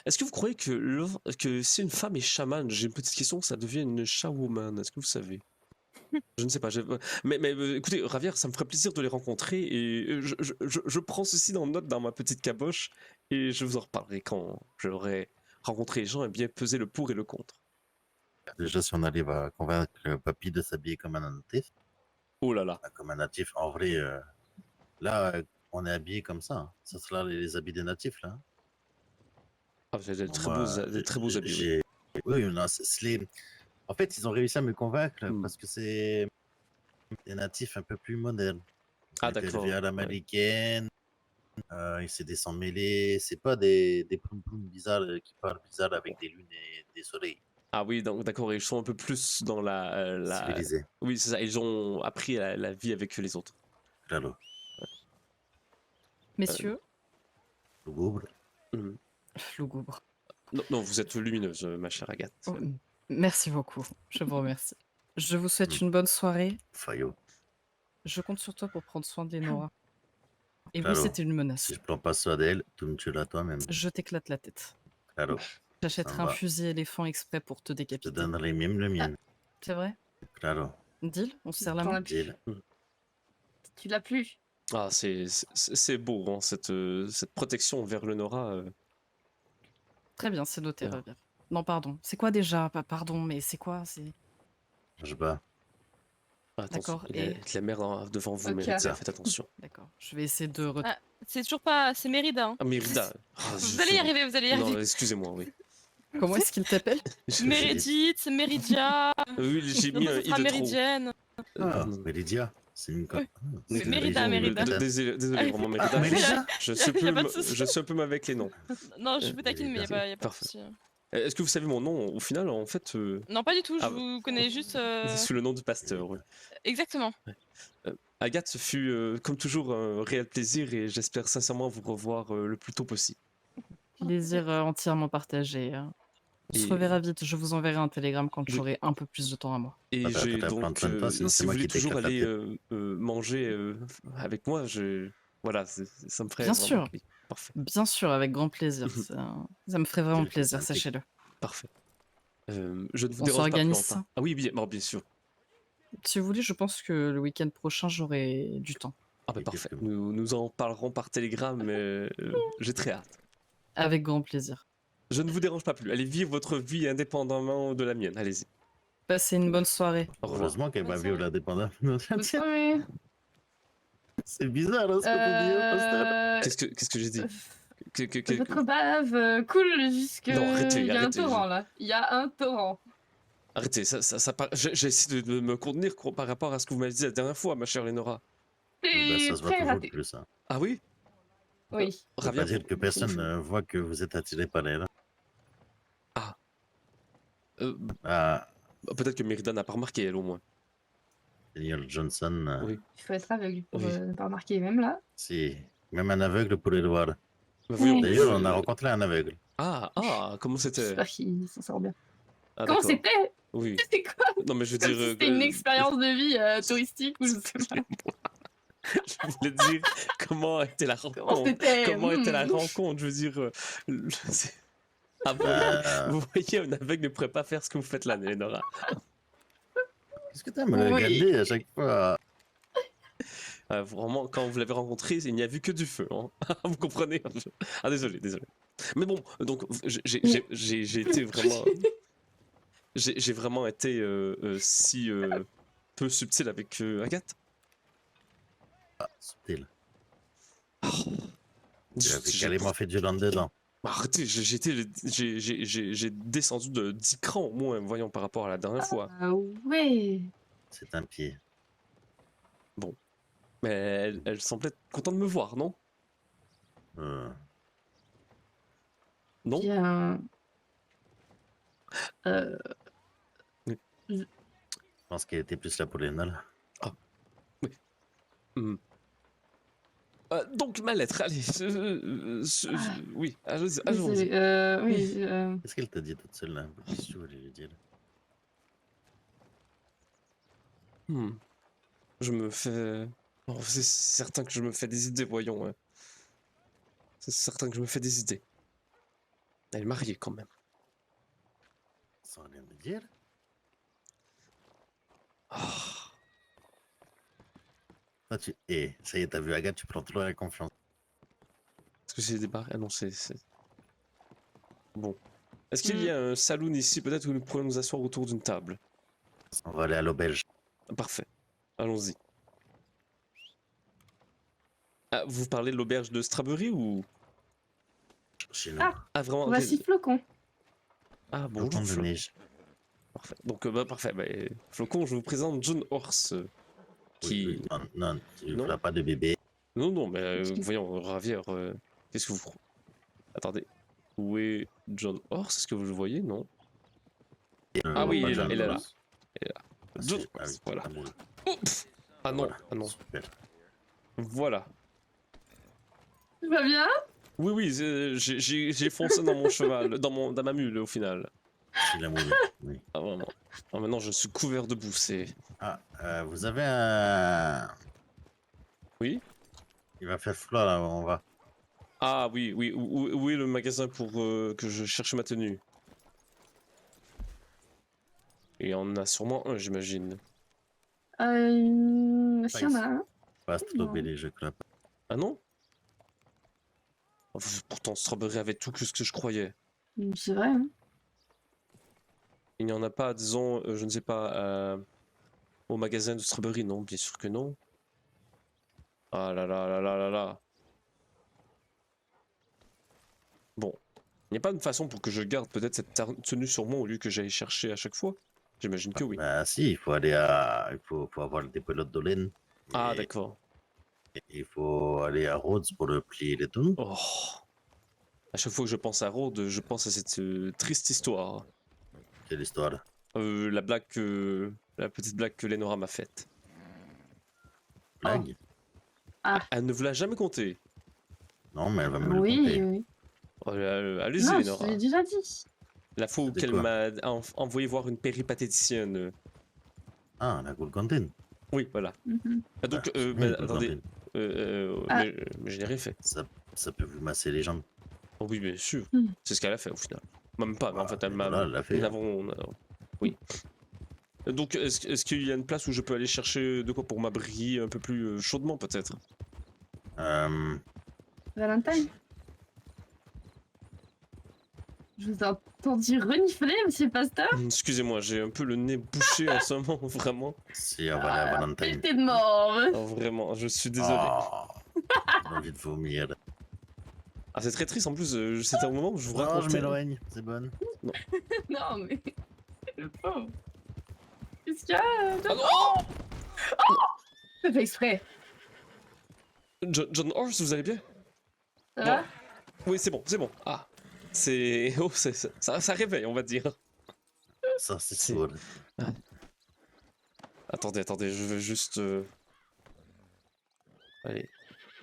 Est-ce que vous croyez que si une femme est chamane, j'ai une petite question, ça devient une shawoman? Est-ce que vous savez? Je ne sais pas. Mais écoutez, Ravière, ça me ferait plaisir de les rencontrer et je prends ceci dans note dans ma petite caboche et je vous en reparlerai quand j'aurai rencontré les gens et bien peser le pour et le contre. Déjà, si on arrive à convaincre Papy de s'habiller comme un natif, Oh là là. comme un natif, en vrai, là, on est habillé comme ça. Hein. Ça sera les habits des natifs, là. Ah, vous avez Bon, moi, des très beaux habits. Oui, non, en fait, ils ont réussi à me convaincre parce que c'est des natifs un peu plus modernes. Ah, Ils étaient d'accord. élevés à l'américaine, c'est des sangs mêlés, c'est pas des ploum ploum bizarres qui parlent bizarre avec des lunes et des soleils. Ah oui, donc d'accord, ils sont un peu plus dans la... Civilisés. Oui, c'est ça, ils ont appris la vie avec les autres. Claro. Messieurs, Lugubre. Lougobre. Non, non, vous êtes lumineuse, ma chère Agathe. Oh, merci beaucoup, je vous remercie. Je vous souhaite une bonne soirée. Fayot. Je compte sur toi pour prendre soin d'Enora. Et oui, Claro. c'était une menace. Si je prends pas soin d'elle, tu me tueras toi-même. Je t'éclate la tête. Claro. J'achèterai un fusil éléphant exprès pour te Je te décapiter. donnerai même le mien. C'est vrai? Claro. Deal? On se serre la T'en main? as plus. Deal. Tu l'as plus. Ah, c'est beau, hein, cette protection vers le Nora. Très bien, c'est noté, Bien. Ravière. Non, pardon. C'est quoi déjà? Pardon, mais c'est quoi? Je bats. Attention, D'accord, il y a et- de la mer devant vous, Ok. Mérida, faites attention. D'accord. Je vais essayer de... Ah, c'est toujours pas. C'est Mérida. Hein. Ah, Mérida. Ah, Vous allez y arriver, vous allez y Non, arriver. excusez-moi, oui. Comment est-ce qu'il t'appelle? Méridite, Méridia. Oui, j'ai mis Donc un ce i sera de trop. Méridienne. Ah, non. Méridia. C'est une Oui. c'est une Mérida, région, Mérida. peut-être. Désolé, vraiment, Mérida. Ah, Mérida. Je Y suis, a pas de souci. je suis un peu mauvais avec les noms. Non, je vous taquine, mais y a pas de Parfait. souci. Est-ce que vous savez mon nom au final, en fait Non, pas du tout. Je Ah, vous connais juste. c'est sous le nom du pasteur, oui. Exactement. Agathe, ce fut comme toujours un réel plaisir et j'espère sincèrement vous revoir le plus tôt possible. Plaisir entièrement partagé. On se Et- reverra vite. Je vous enverrai un télégramme quand Oui. j'aurai un peu plus de temps à moi. Et Ah bah, j'ai t'as donc, prendre soin de toi, sinon c'est si vous moi voulez qui toujours t'éclate la aller manger avec moi, voilà, ça me ferait Bien vraiment sûr. plaisir. Parfait, Bien sûr, avec grand plaisir. Ça me ferait vraiment Quel plaisir, sympathique. sachez-le. parfait. Je ne vous On dérange pas plus s'organise longtemps. ça. Ah oui, bien, bon, bien sûr. Si vous voulez, je pense que le week-end prochain, j'aurai du temps. Ah bah Et parfait, quelques- nous en parlerons par télégramme, mais j'ai très hâte. Avec grand plaisir. Je ne vous dérange pas plus, allez vivre votre vie indépendamment de la mienne, allez-y. Passez une bonne soirée. Au revoir. Heureusement qu'elle va Bonne vivre soirée. l'indépendance. Bonne soirée. C'est bizarre, hein, ce que tu dis, hein, pasteur. Qu'est-ce que j'ai dit Votre bave coule jusque. Non, arrêtez, Il y a un arrêtez, torrent là. Il y a un torrent. Arrêtez, j'ai essayé de me contenir par rapport à ce que vous m'avez dit la dernière fois, ma chère Lénora. Bah, C'est ça se voit très toujours raté. plus. Hein. Ah oui Oui. Ça veut Ravia, pas dire que personne ne voit que vous êtes attiré par elle. Hein. Ah, peut-être que Mérida n'a pas remarqué, elle, au moins. Seigneur Johnson, Oui. Il faut être aveugle pour Oui. ne pas remarquer, même là. si même un aveugle pourrait le voir. Bah, voyons, D'ailleurs, je- on a rencontré un aveugle. comment c'était J'espère qu'il s'en sort bien. Ah, Comment d'accord. c'était? Oui. C'était quoi? Non, mais je veux Comme dire... si c'était une expérience de vie touristique ou je sais pas. Je voulais dire comment était la Comment rencontre. c'était? Comment était la Hmm. rencontre, je veux dire... Ah, Bah, vous voyez, un aveugle ne pourrait pas faire ce que vous faites là, Lénora. qu'est-ce que t'aimes me Oui. regarder à chaque fois? Vraiment, quand vous l'avez rencontré, il n'y a vu que du feu. Hein. Vous comprenez? Ah, désolé. Mais bon, donc, j'ai été vraiment... J'ai vraiment été si peu subtil avec Agathe. Subtil. J'ai- Tu avais j'ai- carrément fait du rentre dedans. Arrêtez, j'ai descendu de 10 crans au moins, voyons, par rapport à la dernière fois. Ah ouais. C'est un pied. Mais elle semblait contente de me voir, non? Non? Bien. Je pense qu'elle était plus là pour les nolles. Donc, ma lettre, allez. Oui, allons-y. Désolée, oui. Qu'est-ce qu'elle t'a dit toute seule là? Qu'est-ce que tu voulais lui dire? Hmm. Je me fais... Oh, c'est certain que je me fais des idées, voyons. Ouais. C'est certain que je me fais des idées. Elle est mariée quand même. Sans rien me dire. Ah. Toi, ça y est, t'as vu Agathe, tu prends trop la confiance. Est-ce que c'est des bars? Ah non, c'est... Bon. Est-ce qu'il y a un saloon ici, peut-être, où nous pourrions nous asseoir autour d'une table? On va aller à l'auberge. Parfait. Allons-y. Ah, vous parlez de l'auberge de Strabery ou... Chez nous. Ah, Ah, vraiment? ok. Voici Flocon. Ah, Le bonjour, temps de Flocon. neige. Parfait. Donc, parfait. Bah, Flocon, je vous présente John Horse, qui... Oui, oui, non, tu ne Non. feras pas de bébé. Non, non, mais voyons, Ravière, qu'est-ce que vous... Attendez. Où est John Horse? Est-ce que vous le voyez? Non. Ah oui, Pas il est là, John il est là. Ross. Ah, John ah Horse, oui, voilà. allez, Oups. Ah non, voilà, ah non. super. Voilà. Tu vas bien? Oui, oui, j'ai foncé dans mon cheval, dans ma mule au final. C'est l'amour, oui. Ah vraiment. Ah, maintenant je suis couvert de boue, c'est... Ah, vous avez un... Oui? Il va faire froid là où on va. Ah oui, oui, où est le magasin pour que je cherche ma tenue? Il y en a sûrement un, j'imagine. S'il y en a un. Pas Strawberry, je crois pas. Ah non? Oh, pourtant, Strawberry avait tout que ce que je croyais. C'est vrai, hein. Il n'y en a pas, disons, je ne sais pas, au magasin de Strawberry, non, bien sûr que non. Ah là là là là là là. Bon, il n'y a pas une façon pour que je garde peut-être cette tenue sur moi au lieu que j'aille chercher à chaque fois? J'imagine que oui. Bah si, il faut aller à... faut avoir des pelotes de laine. Ah Et d'accord. il faut aller à Rhodes pour plier les tenues. Oh. À chaque fois que je pense à Rhodes, je pense à cette triste histoire. Quelle histoire. La blague la petite blague que Lenora m'a faite. Blague? Elle ne vous l'a jamais contée. Non, mais elle va me le Oui, conter. oui. Oh, allez-y, Non, je Lenora. l'ai déjà dit. La fois où C'était qu'elle quoi? m'a envoyé voir une péripatéticienne. Ah, la Goulgantine. Oui, voilà. Mhm. Ah, donc, Ah, mais une attendez. Goulgantine. Ah. Mais je n'ai rien fait. Ça peut vous masser les jambes. Oh oui, bien sûr. Hmm. C'est ce qu'elle a fait au final. Même pas, mais en Ah, fait, elle mais m'a... voilà, elle l'a fait, Nous hein. avons... Oui. Donc, est-ce qu'il y a une place où je peux aller chercher de quoi pour m'abriller un peu plus chaudement, peut-être? Valentine. Je vous ai entendu renifler, monsieur Pasteur. Excusez-moi, j'ai un peu le nez bouché en ce moment, vraiment. Si, on va aller à Valentine. T'es de mort. Oh, vraiment, je suis désolé. Oh, j'ai envie de vomir. Ah, c'est très triste, en plus, c'était un moment où je vous Non, je racontais... m'éloigne, c'est bonne. Non, mais. Le pauvre. Qu'est-ce qu'il y a Ah non! J'ai fait exprès. John Horse, vous allez bien? Ça Non. va? Oui, c'est bon, c'est bon. Ah, c'est... Oh, ça réveille, on va dire. Ça, c'est Si. sûr. Attendez, je veux juste... Allez,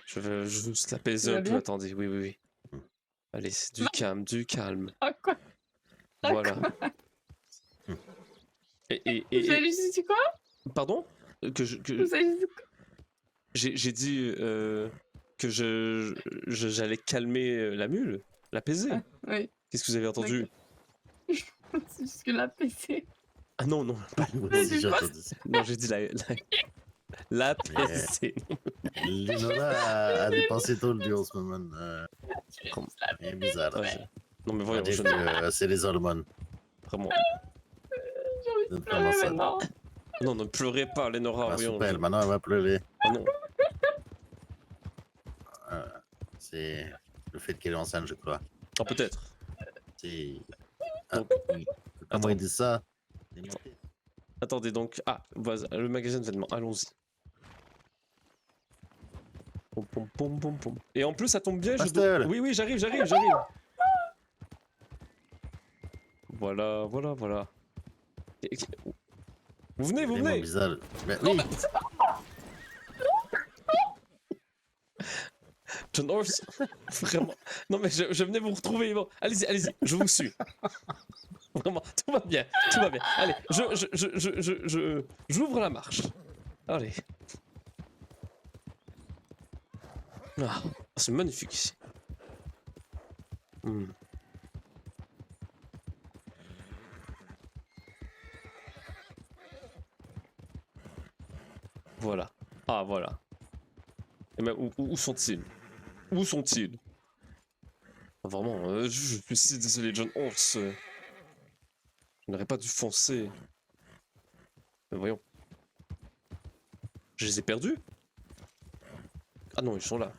je veux juste l'apaiser Tu vas un peu, bien? attendez, oui, oui, oui. Allez, c'est du calme, du calme. Ah, quoi? Ah, Voilà. Vous avez dit quoi? Pardon? Vous avez dit quoi? J'ai dit que j'allais calmer la mule, l'apaiser. Ah, oui. Qu'est-ce que vous avez entendu? C'est juste que la PC. Ah non, non, Moi Mais aussi, du j'ai quoi? entendu ça. non, j'ai dit l'apaiser. Lenora a dépensé tout le dieu en ce moment. Comme- Elle est bizarre. Ah, non, mais voyons, On dit je que c'est les hormones. vraiment... J'ai envie de C'est pleurer vraiment ça. maintenant. Non, ne pleurez pas, Lenora, Ah, voyons. super, maintenant elle va pleurer. Ah non. C'est le fait qu'elle est enceinte, je crois. Ah, peut-être. C'est... Ah, Donc, oui. Comment attends. ils disent ça? C'est noté. Attendez, donc... Ah, voilà, le magasin de vêtements, allons-y. Pom, pom, pom, pom, pom. Et en plus, ça tombe bien, Pasteur. Oui, oui, j'arrive. Voilà. Vous venez, vous C'est vraiment venez. bizarre. Mais Non, oui, John Horse, vraiment. Non, mais je venais vous retrouver. Bon, allez-y, je vous suis. Vraiment, tout va bien, tout va bien. Allez, j'ouvre la marche. Allez. Ah, c'est magnifique ici. Hmm. Voilà. Ah, voilà. Et mais où sont-ils? Où sont-ils? Ah, vraiment, je suis si désolé, John Horse. Je n'aurais pas dû foncer. Mais voyons. Je les ai perdus? Ah non, ils sont là.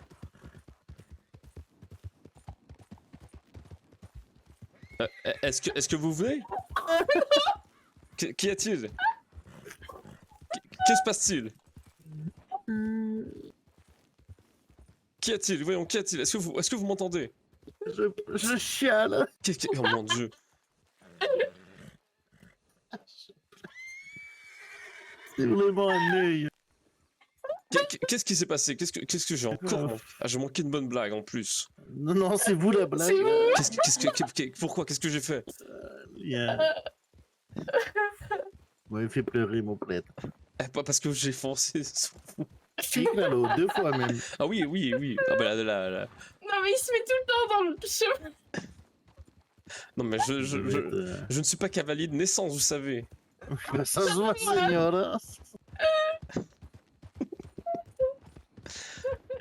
Est-ce que vous venez? Qu'y a-t-il? Que se passe-t-il? Qu'y a-t-il? Voyons, qu'y a-t-il? Est-ce que vous m'entendez? Je chiale. Oh mon dieu. C'est vraiment un œil. Qu'est-ce qui s'est passé? Qu'est-ce que j'ai encore manqué? Ah, j'ai manqué une bonne blague en plus. Non, non, c'est vous la blague. Pourquoi? Qu'est-ce que j'ai fait? Bien. Vous m'avez fait pleurer, mon prêtre. Pas parce que j'ai foncé sur vous. Si, Lalo, 2 fois même. Ah oui, oui, oui. Ah bah là. Non, mais il se met tout le temps dans le chemin. Non mais je ne suis pas cavalier de naissance, vous savez. Ça se voit, Signora.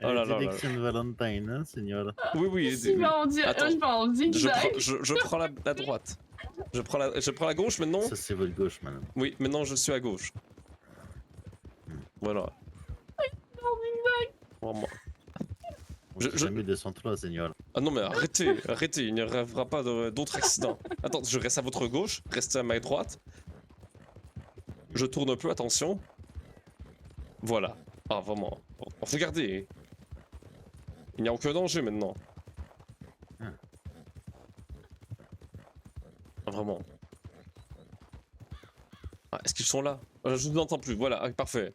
Oh là là là. Direction Valentine, hein, Signora. Oui, oui. Je vais en dire, Attends, je vais en zigzag. je prends la droite. Je prends la gauche maintenant. Ça, c'est votre gauche, madame. Oui, maintenant je suis à gauche. Voilà. Vraiment. Je- Jamais 203, Signora. Ah non mais arrêtez, il n'y arrivera pas d'autres accidents. Attends, je reste à votre gauche, restez à ma droite. Je tourne un peu, attention. Voilà. Ah vraiment. Regardez. Il n'y a aucun danger maintenant. Ah. Ah, vraiment. Ah, est-ce qu'ils sont là? Je ne vous entends plus, voilà, ah, parfait.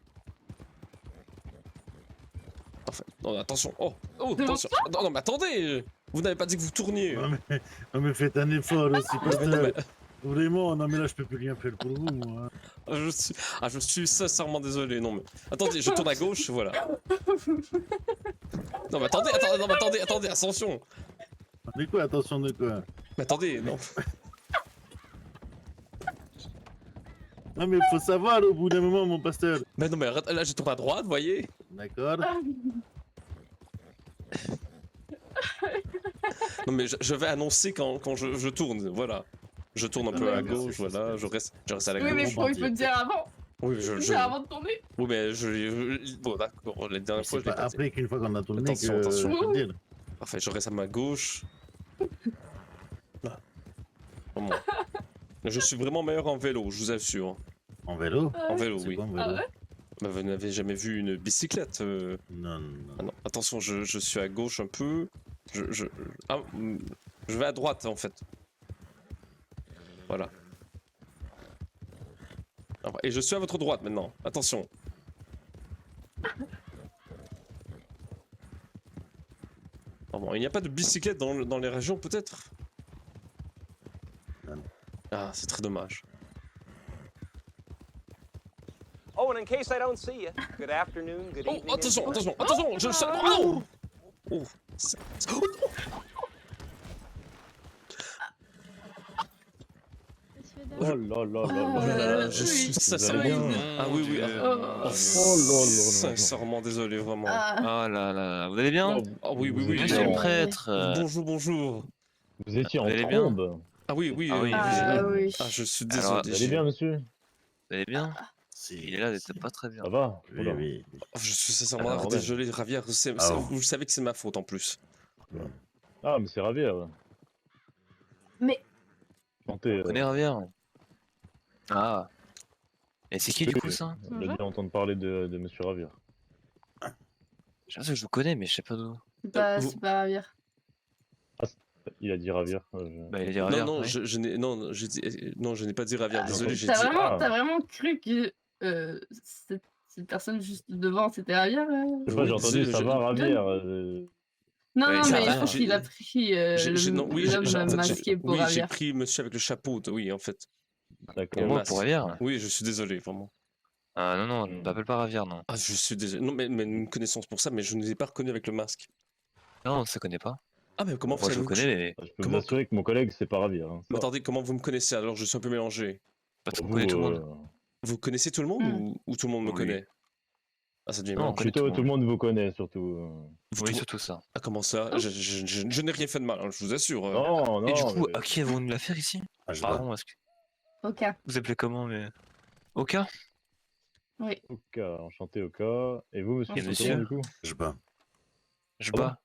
Parfait. Non, attention. Oh, attention. Non, non, mais attendez. Vous n'avez pas dit que vous tourniez. Non, mais faites un effort aussi, Non, pasteur. mais- Vraiment, non, mais là, je peux plus rien faire pour vous, moi. je suis sincèrement désolé. Non, mais attendez, je tourne à gauche, voilà. Non, mais attendez, attention. Mais quoi, attention de quoi? Mais attendez, non. Non, mais faut savoir au bout d'un moment, mon pasteur. Mais non, mais arrête, là, je tourne à droite, voyez. D'accord? Non, mais je vais annoncer quand je tourne, voilà. Je tourne un peu à merci, gauche, merci, voilà, merci. je reste à la Oui, mais gauche. il faut te dire avant. Oui, Avant de tourner. oui, mais bon, d'accord, les dernières fois, C'est je l'ai pas pas dit. après qu'une fois qu'on a tourné Attention, que attention. je peux te dire. Parfait, je reste à ma gauche. Là. Vraiment. Je suis vraiment meilleur en vélo, je vous assure. En vélo? En vélo, C'est oui. quoi en Ah vélo? ouais? Mais vous n'avez jamais vu une bicyclette Non, non. Ah non, attention, je suis à gauche un peu. Je vais à droite en fait. Voilà. Et je suis à votre droite maintenant. Attention. Oh bon, il n'y a pas de bicyclette dans les régions peut-être? Non. Ah, c'est très dommage. Oh, and in case I don't see you, good afternoon, good Oh, evening. attention, and- attention, oh, oh, oh, Oh là là là oh là là là. là, je suis Vous sincèrement. allez bien? Ah oui, oui. Oh. Sincèrement désolé, vraiment. Ah. Oh là là, vous allez bien? Ah oui, oui, Vous oui. étiez Monsieur le en- prêtre. Bonjour, bonjour. Vous étiez en Vous allez bien? trombe. Ah oui, oui. Ah oui, Ah oui. Ah, je suis Alors, désolé. Vous allez bien, monsieur? Vous allez bien? Si, Il est là, si. d'être pas très bien. Ça va? Oui, Oula. oui. Je suis sincèrement Alors, désolé, Ravière. Alors. Vous savez que c'est ma faute en plus. Ah, mais c'est Ravière. Mais Chantez. Vous connaissez Ravière? Ah. Et c'est qui du coup ça? On a bien entendu parler de monsieur Ravière. Je pense que je vous connais, mais je sais pas d'où. Vous- c'est pas Ravière. Il a dit Ravière. Bah, il a dit Non, Ravière. non, ouais. je n'ai pas dit Ravière. Désolé, j'ai dit. T'as vraiment cru que cette personne juste devant c'était Ravière? Je sais pas, Oui, j'ai entendu je- ça va Ravière. Non, Ouais, non, ça mais va, je pense j'ai- qu'il a pris non, oui, en l'homme fait, masqué pour oui, j'ai Ravière. pris monsieur avec le chapeau, oui, en fait. Et D'accord. le Moi, masque. pour Ravière? Oui, je suis désolé, vraiment. Ah non, non, ne m'appelle pas Ravière, non. Ah, je suis désolé. Non, mais une connaissance pour ça, mais je ne les ai pas reconnus avec le masque. Non, on se connaît pas. Ah, mais comment Moi, je savez-vous vous que connais, mais Je peux Comment- vous assurer que mon collègue, c'est pas Ravir. Hein. Mais attendez, comment vous me connaissez alors? Je suis un peu mélangé. parce qu'on Vous, connaît tout le monde. Vous connaissez tout le monde Hmm. ou tout le monde me Oui. connaît? Ah, ça devient Non, on mélange. connaît tout Plutôt, le tout le monde. monde vous connaît, surtout. Vous Oui, trouvez- surtout ça. Ah, comment ça? Je n'ai rien fait de mal, hein, je vous assure. Non, Et du non. coup, mais- à qui avons-nous l'affaire ici? Ah, je Pardon, est-ce que Ok, vous appelez comment, mais... Oka? oui. Oka, enchanté Oka. Et vous, monsieur, Et c'est monsieur comment, du coup? Je bats. Je Ah bon? bats.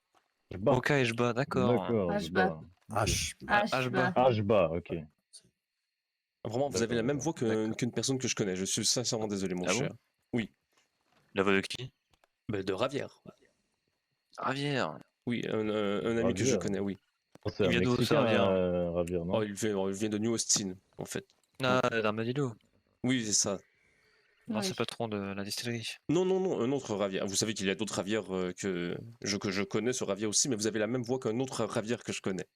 Je bats. Oka et je bats, d'accord. D'accord, Ah, je je bats. H. Ah, Ah, je je bats. bats. Ah, je bats, ok. Vraiment, vous avez la D'accord, même voix d'accord. qu'une personne que je connais. Je suis sincèrement désolé, mon Ah bon? cher. La voix de qui? Ben, de Ravière. Ravière. Oui, un ami que je Ravir. connais, oui. Oh, c'est Il un vient d'où, ce Mexicain, Ravir? Ravir, non? Oh, il vient de New Austin, en fait. Ah, d'Armadillo. Oui, c'est ça. L'ancien Oui. patron de la distillerie. Non, non, non, un autre Ravière. Vous savez qu'il y a d'autres Ravières que je connais, ce Ravière aussi, mais vous avez la même voix qu'un autre Ravière que je connais.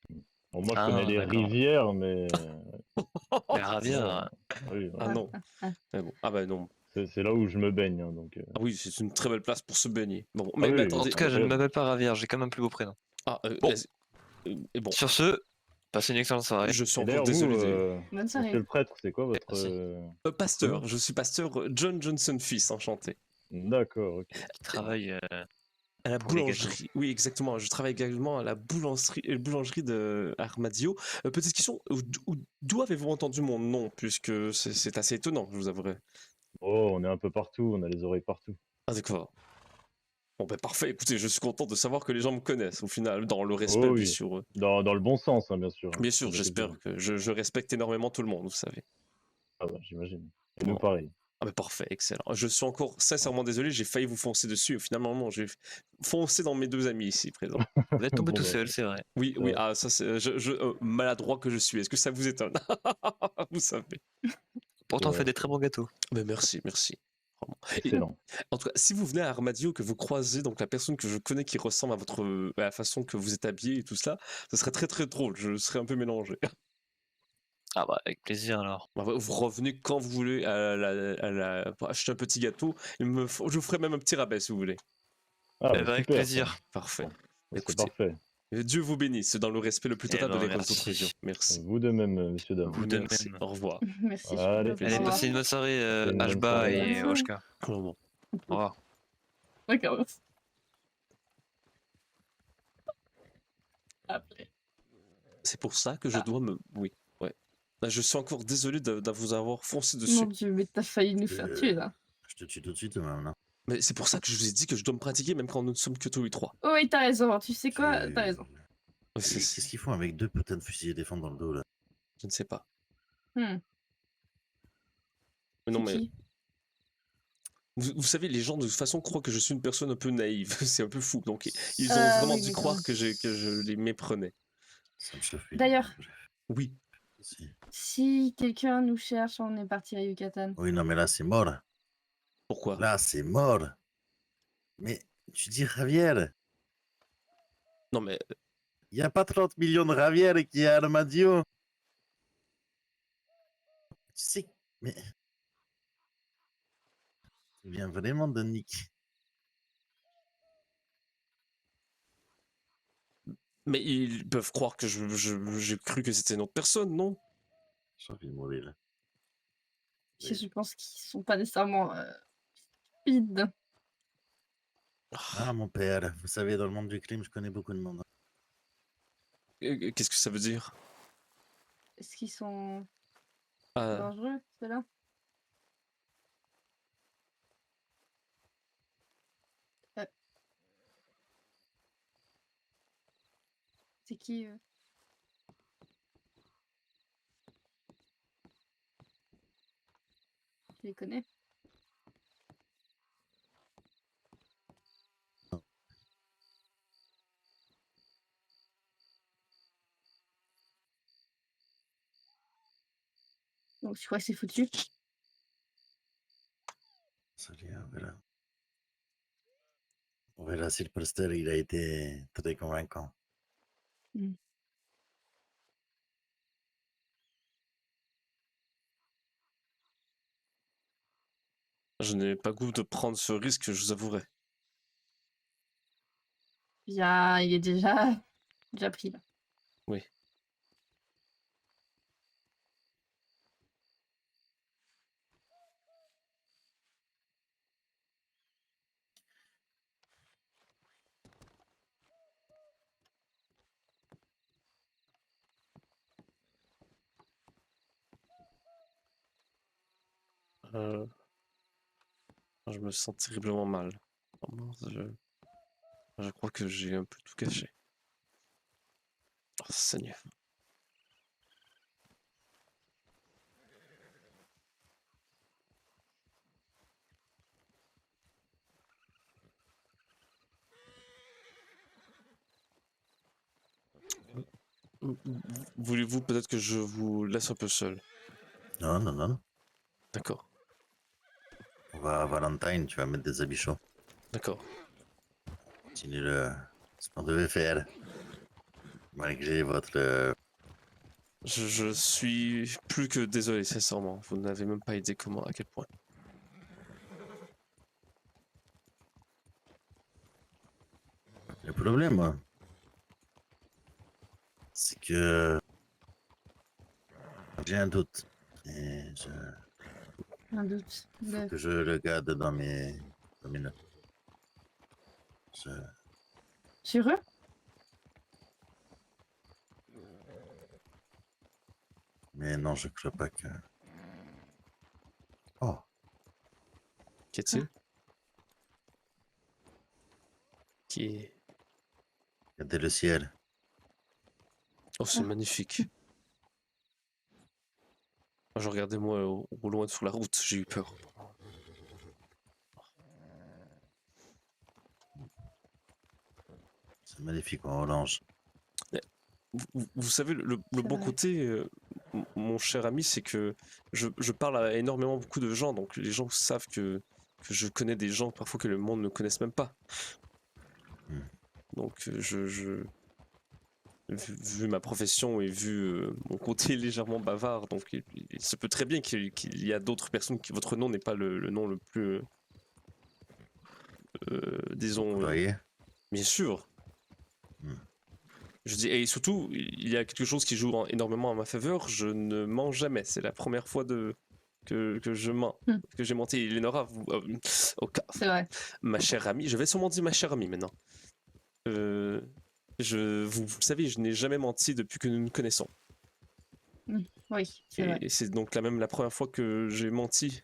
Bon, moi, je Ah, connais les d'accord. rivières, mais... Mais Ravière, oui, Ah voilà. non. Mais bon. Ah bah non. C'est là où je me baigne, hein, donc... Ah oui, c'est une très belle place pour se baigner. Bon, Ah mais oui, en attendez. tout cas, je ne incroyable. m'appelle pas Ravière, j'ai quand même un plus beau prénom. Ah, Bon. et bon, Sur ce, passez une excellente soirée. je suis Et encore d'ailleurs, vous, désolé. Bonne monsieur soirée. le prêtre, c'est quoi votre... Merci. Pasteur, je suis pasteur John Johnson fils, enchanté. D'accord, ok. Qui travaille À la pour les boulangerie. Oui, exactement. Je travaille également à la boulangerie de Armadio. Petite question, d'où avez-vous entendu mon nom? Puisque c'est assez étonnant, je vous avouerai. Oh, on est un peu partout, on a les oreilles partout. Ah d'accord. Bon ben parfait, écoutez, je suis content de savoir que les gens me connaissent au final, dans le respect Oh bien oui, sûr. dans le bon sens, hein, bien sûr. Bien sûr, Faut pas j'espère dire. que je respecte énormément tout le monde, vous savez. Ah bah, j'imagine. Et Bon. nous, pareil. Ah mais parfait, excellent. Je suis encore sincèrement désolé, j'ai failli vous foncer dessus, et finalement non, j'ai foncé dans mes deux amis ici présents. Vous êtes tombé Bon, tout bah, seul, c'est vrai. Oui, oui, Ouais. ah ça c'est maladroit que je suis. Est-ce que ça vous étonne? Vous savez. Pourtant, on Ouais. fait des très bons gâteaux. Mais merci, merci. Vraiment. Et, Excellent. en tout cas, si vous venez à Armadio, que vous croisez donc la personne que je connais qui ressemble à la façon que vous êtes habillé et tout cela, ce serait très très drôle. Je serais un peu mélangé. Ah bah, avec plaisir alors. Bah, vous revenez quand vous voulez pour acheter un petit gâteau. Je vous ferai même un petit rabais si vous voulez. Ah, Eh bah, ben, avec super, plaisir. ça. Parfait. Bon, c'est Écoutez, parfait. Dieu vous bénisse dans le respect le plus Eh total de ben, l'école merci. d'Autrivion. Merci. Vous de même, messieurs, dames. Vous de Merci. même. Au revoir. Merci. Allez. Au Allez, revoir. passez une bonne soirée, Passez une bonne Ashba soirée. et Bonne soirée. Oshka. Au revoir. Au revoir. D'accord. Après. C'est pour ça que je dois me. Oui, ouais. Là, je suis encore désolé de vous avoir foncé Mon dessus. Dieu, mais t'as failli nous faire tuer là. Je te tue tout de suite, même là. Mais c'est pour ça que je vous ai dit que je dois me pratiquer même quand nous ne sommes que tous les trois. Oh oui, t'as raison. Tu sais quoi? Tu- T'as raison. Ouais, Qu'est-ce qu'ils font avec deux putains de fusils éléphants dans le dos, là? Je ne sais pas. Hmm. Mais non, C'est mais qui? vous savez, les gens de toute façon croient que je suis une personne un peu naïve. C'est un peu fou. Donc ils ont vraiment Oui, dû mais croire bon. que je les méprenais. Ça me chauffe. D'ailleurs. Oui. Si. Si quelqu'un nous cherche, on est parti à Yucatan. Oui, non, mais là, c'est mort. Pourquoi? Là, c'est mort. Mais tu dis Javier. Non, mais Il n'y a pas 30 millions de Javier qui est à Armadio. Tu sais, mais. Tu viens vraiment de Nick. mais ils peuvent croire que j'ai cru que c'était une autre personne, non? J'ai envie de mourir. Je pense qu'ils sont pas nécessairement stupides. Ah, mon père, vous savez, dans le monde du crime, je connais beaucoup de monde. Qu'est-ce que ça veut dire? Est-ce qu'ils sont Ah, dangereux, ceux-là? C'est qui Tu les connais? Donc tu crois que c'est foutu? Salut, voilà. On verra si le poster il a été très convaincant. Je n'ai pas goût de prendre ce risque, je vous avouerai. Bien, il est déjà pris là. Oui. Euh, je me sens terriblement mal. Vraiment, je crois que j'ai un peu tout caché. Oh, Seigneur. Voulez-vous peut-être que je vous laisse un peu seul? Non, non, non. D'accord, On va à Valentine, tu vas mettre des habits chauds. d'accord. Continue ce qu'on devait faire. Malgré votre. Je suis plus que désolé, sincèrement. Vous n'avez même pas idée comment, à quel point. Le problème, moi, c'est que j'ai un doute. Et Un doute. faut que je le garde dans mes notes. Je- Sur eux? Mais non, je crois pas que. Oh, Qu'y a-t-il? Qui est... regardez le ciel. Oh, c'est magnifique. Je regardais moi au loin sur la route, j'ai eu peur. C'est magnifique en orange. Vous savez, le C'est bon vrai. côté, mon cher ami, c'est que je parle à énormément beaucoup de gens, donc les gens savent que je connais des gens parfois que le monde ne connaisse même pas. Hmm. Donc vu ma profession et vu mon côté légèrement bavard, donc il se peut très bien qu'il y a d'autres personnes qui votre nom n'est pas le nom le plus, disons, Vous voyez? bien sûr. Hmm. Je dis, et surtout, il y a quelque chose qui joue énormément en ma faveur, je ne mens jamais. C'est la première fois que je mens, que j'ai menti. Eleonora, C'est vrai. ma chère amie, je vais sûrement dire ma chère amie maintenant. Vous savez, je n'ai jamais menti depuis que nous nous connaissons. Oui, c'est vrai. Et c'est donc la première fois que j'ai menti.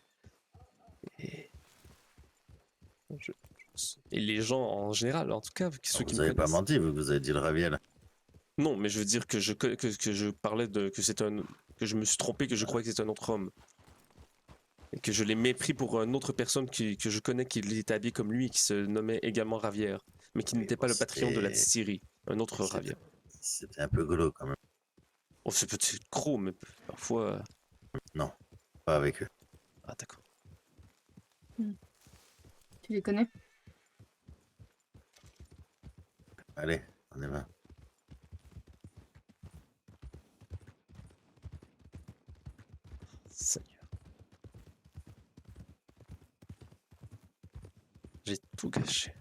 Et, je- et les gens en général, en tout cas, ceux qui Vous me avez pas connaissent. menti, vous avez dit le Raviel. Non, mais je veux dire que que je parlais de que c'est un que je me suis trompé, que je croyais que c'était un autre homme. Et que je l'ai mépris pour une autre personne que je connais qui était habillé comme lui et qui se nommait également Ravière, mais qui n'était pas le patron de la distillerie, un autre Ravière. C'était un peu gros quand même. Oh, c'est peut-être gros, mais parfois. Non, pas avec eux. Ah, d'accord. Tu les connais? Allez, on y va. Seigneur. J'ai tout gâché.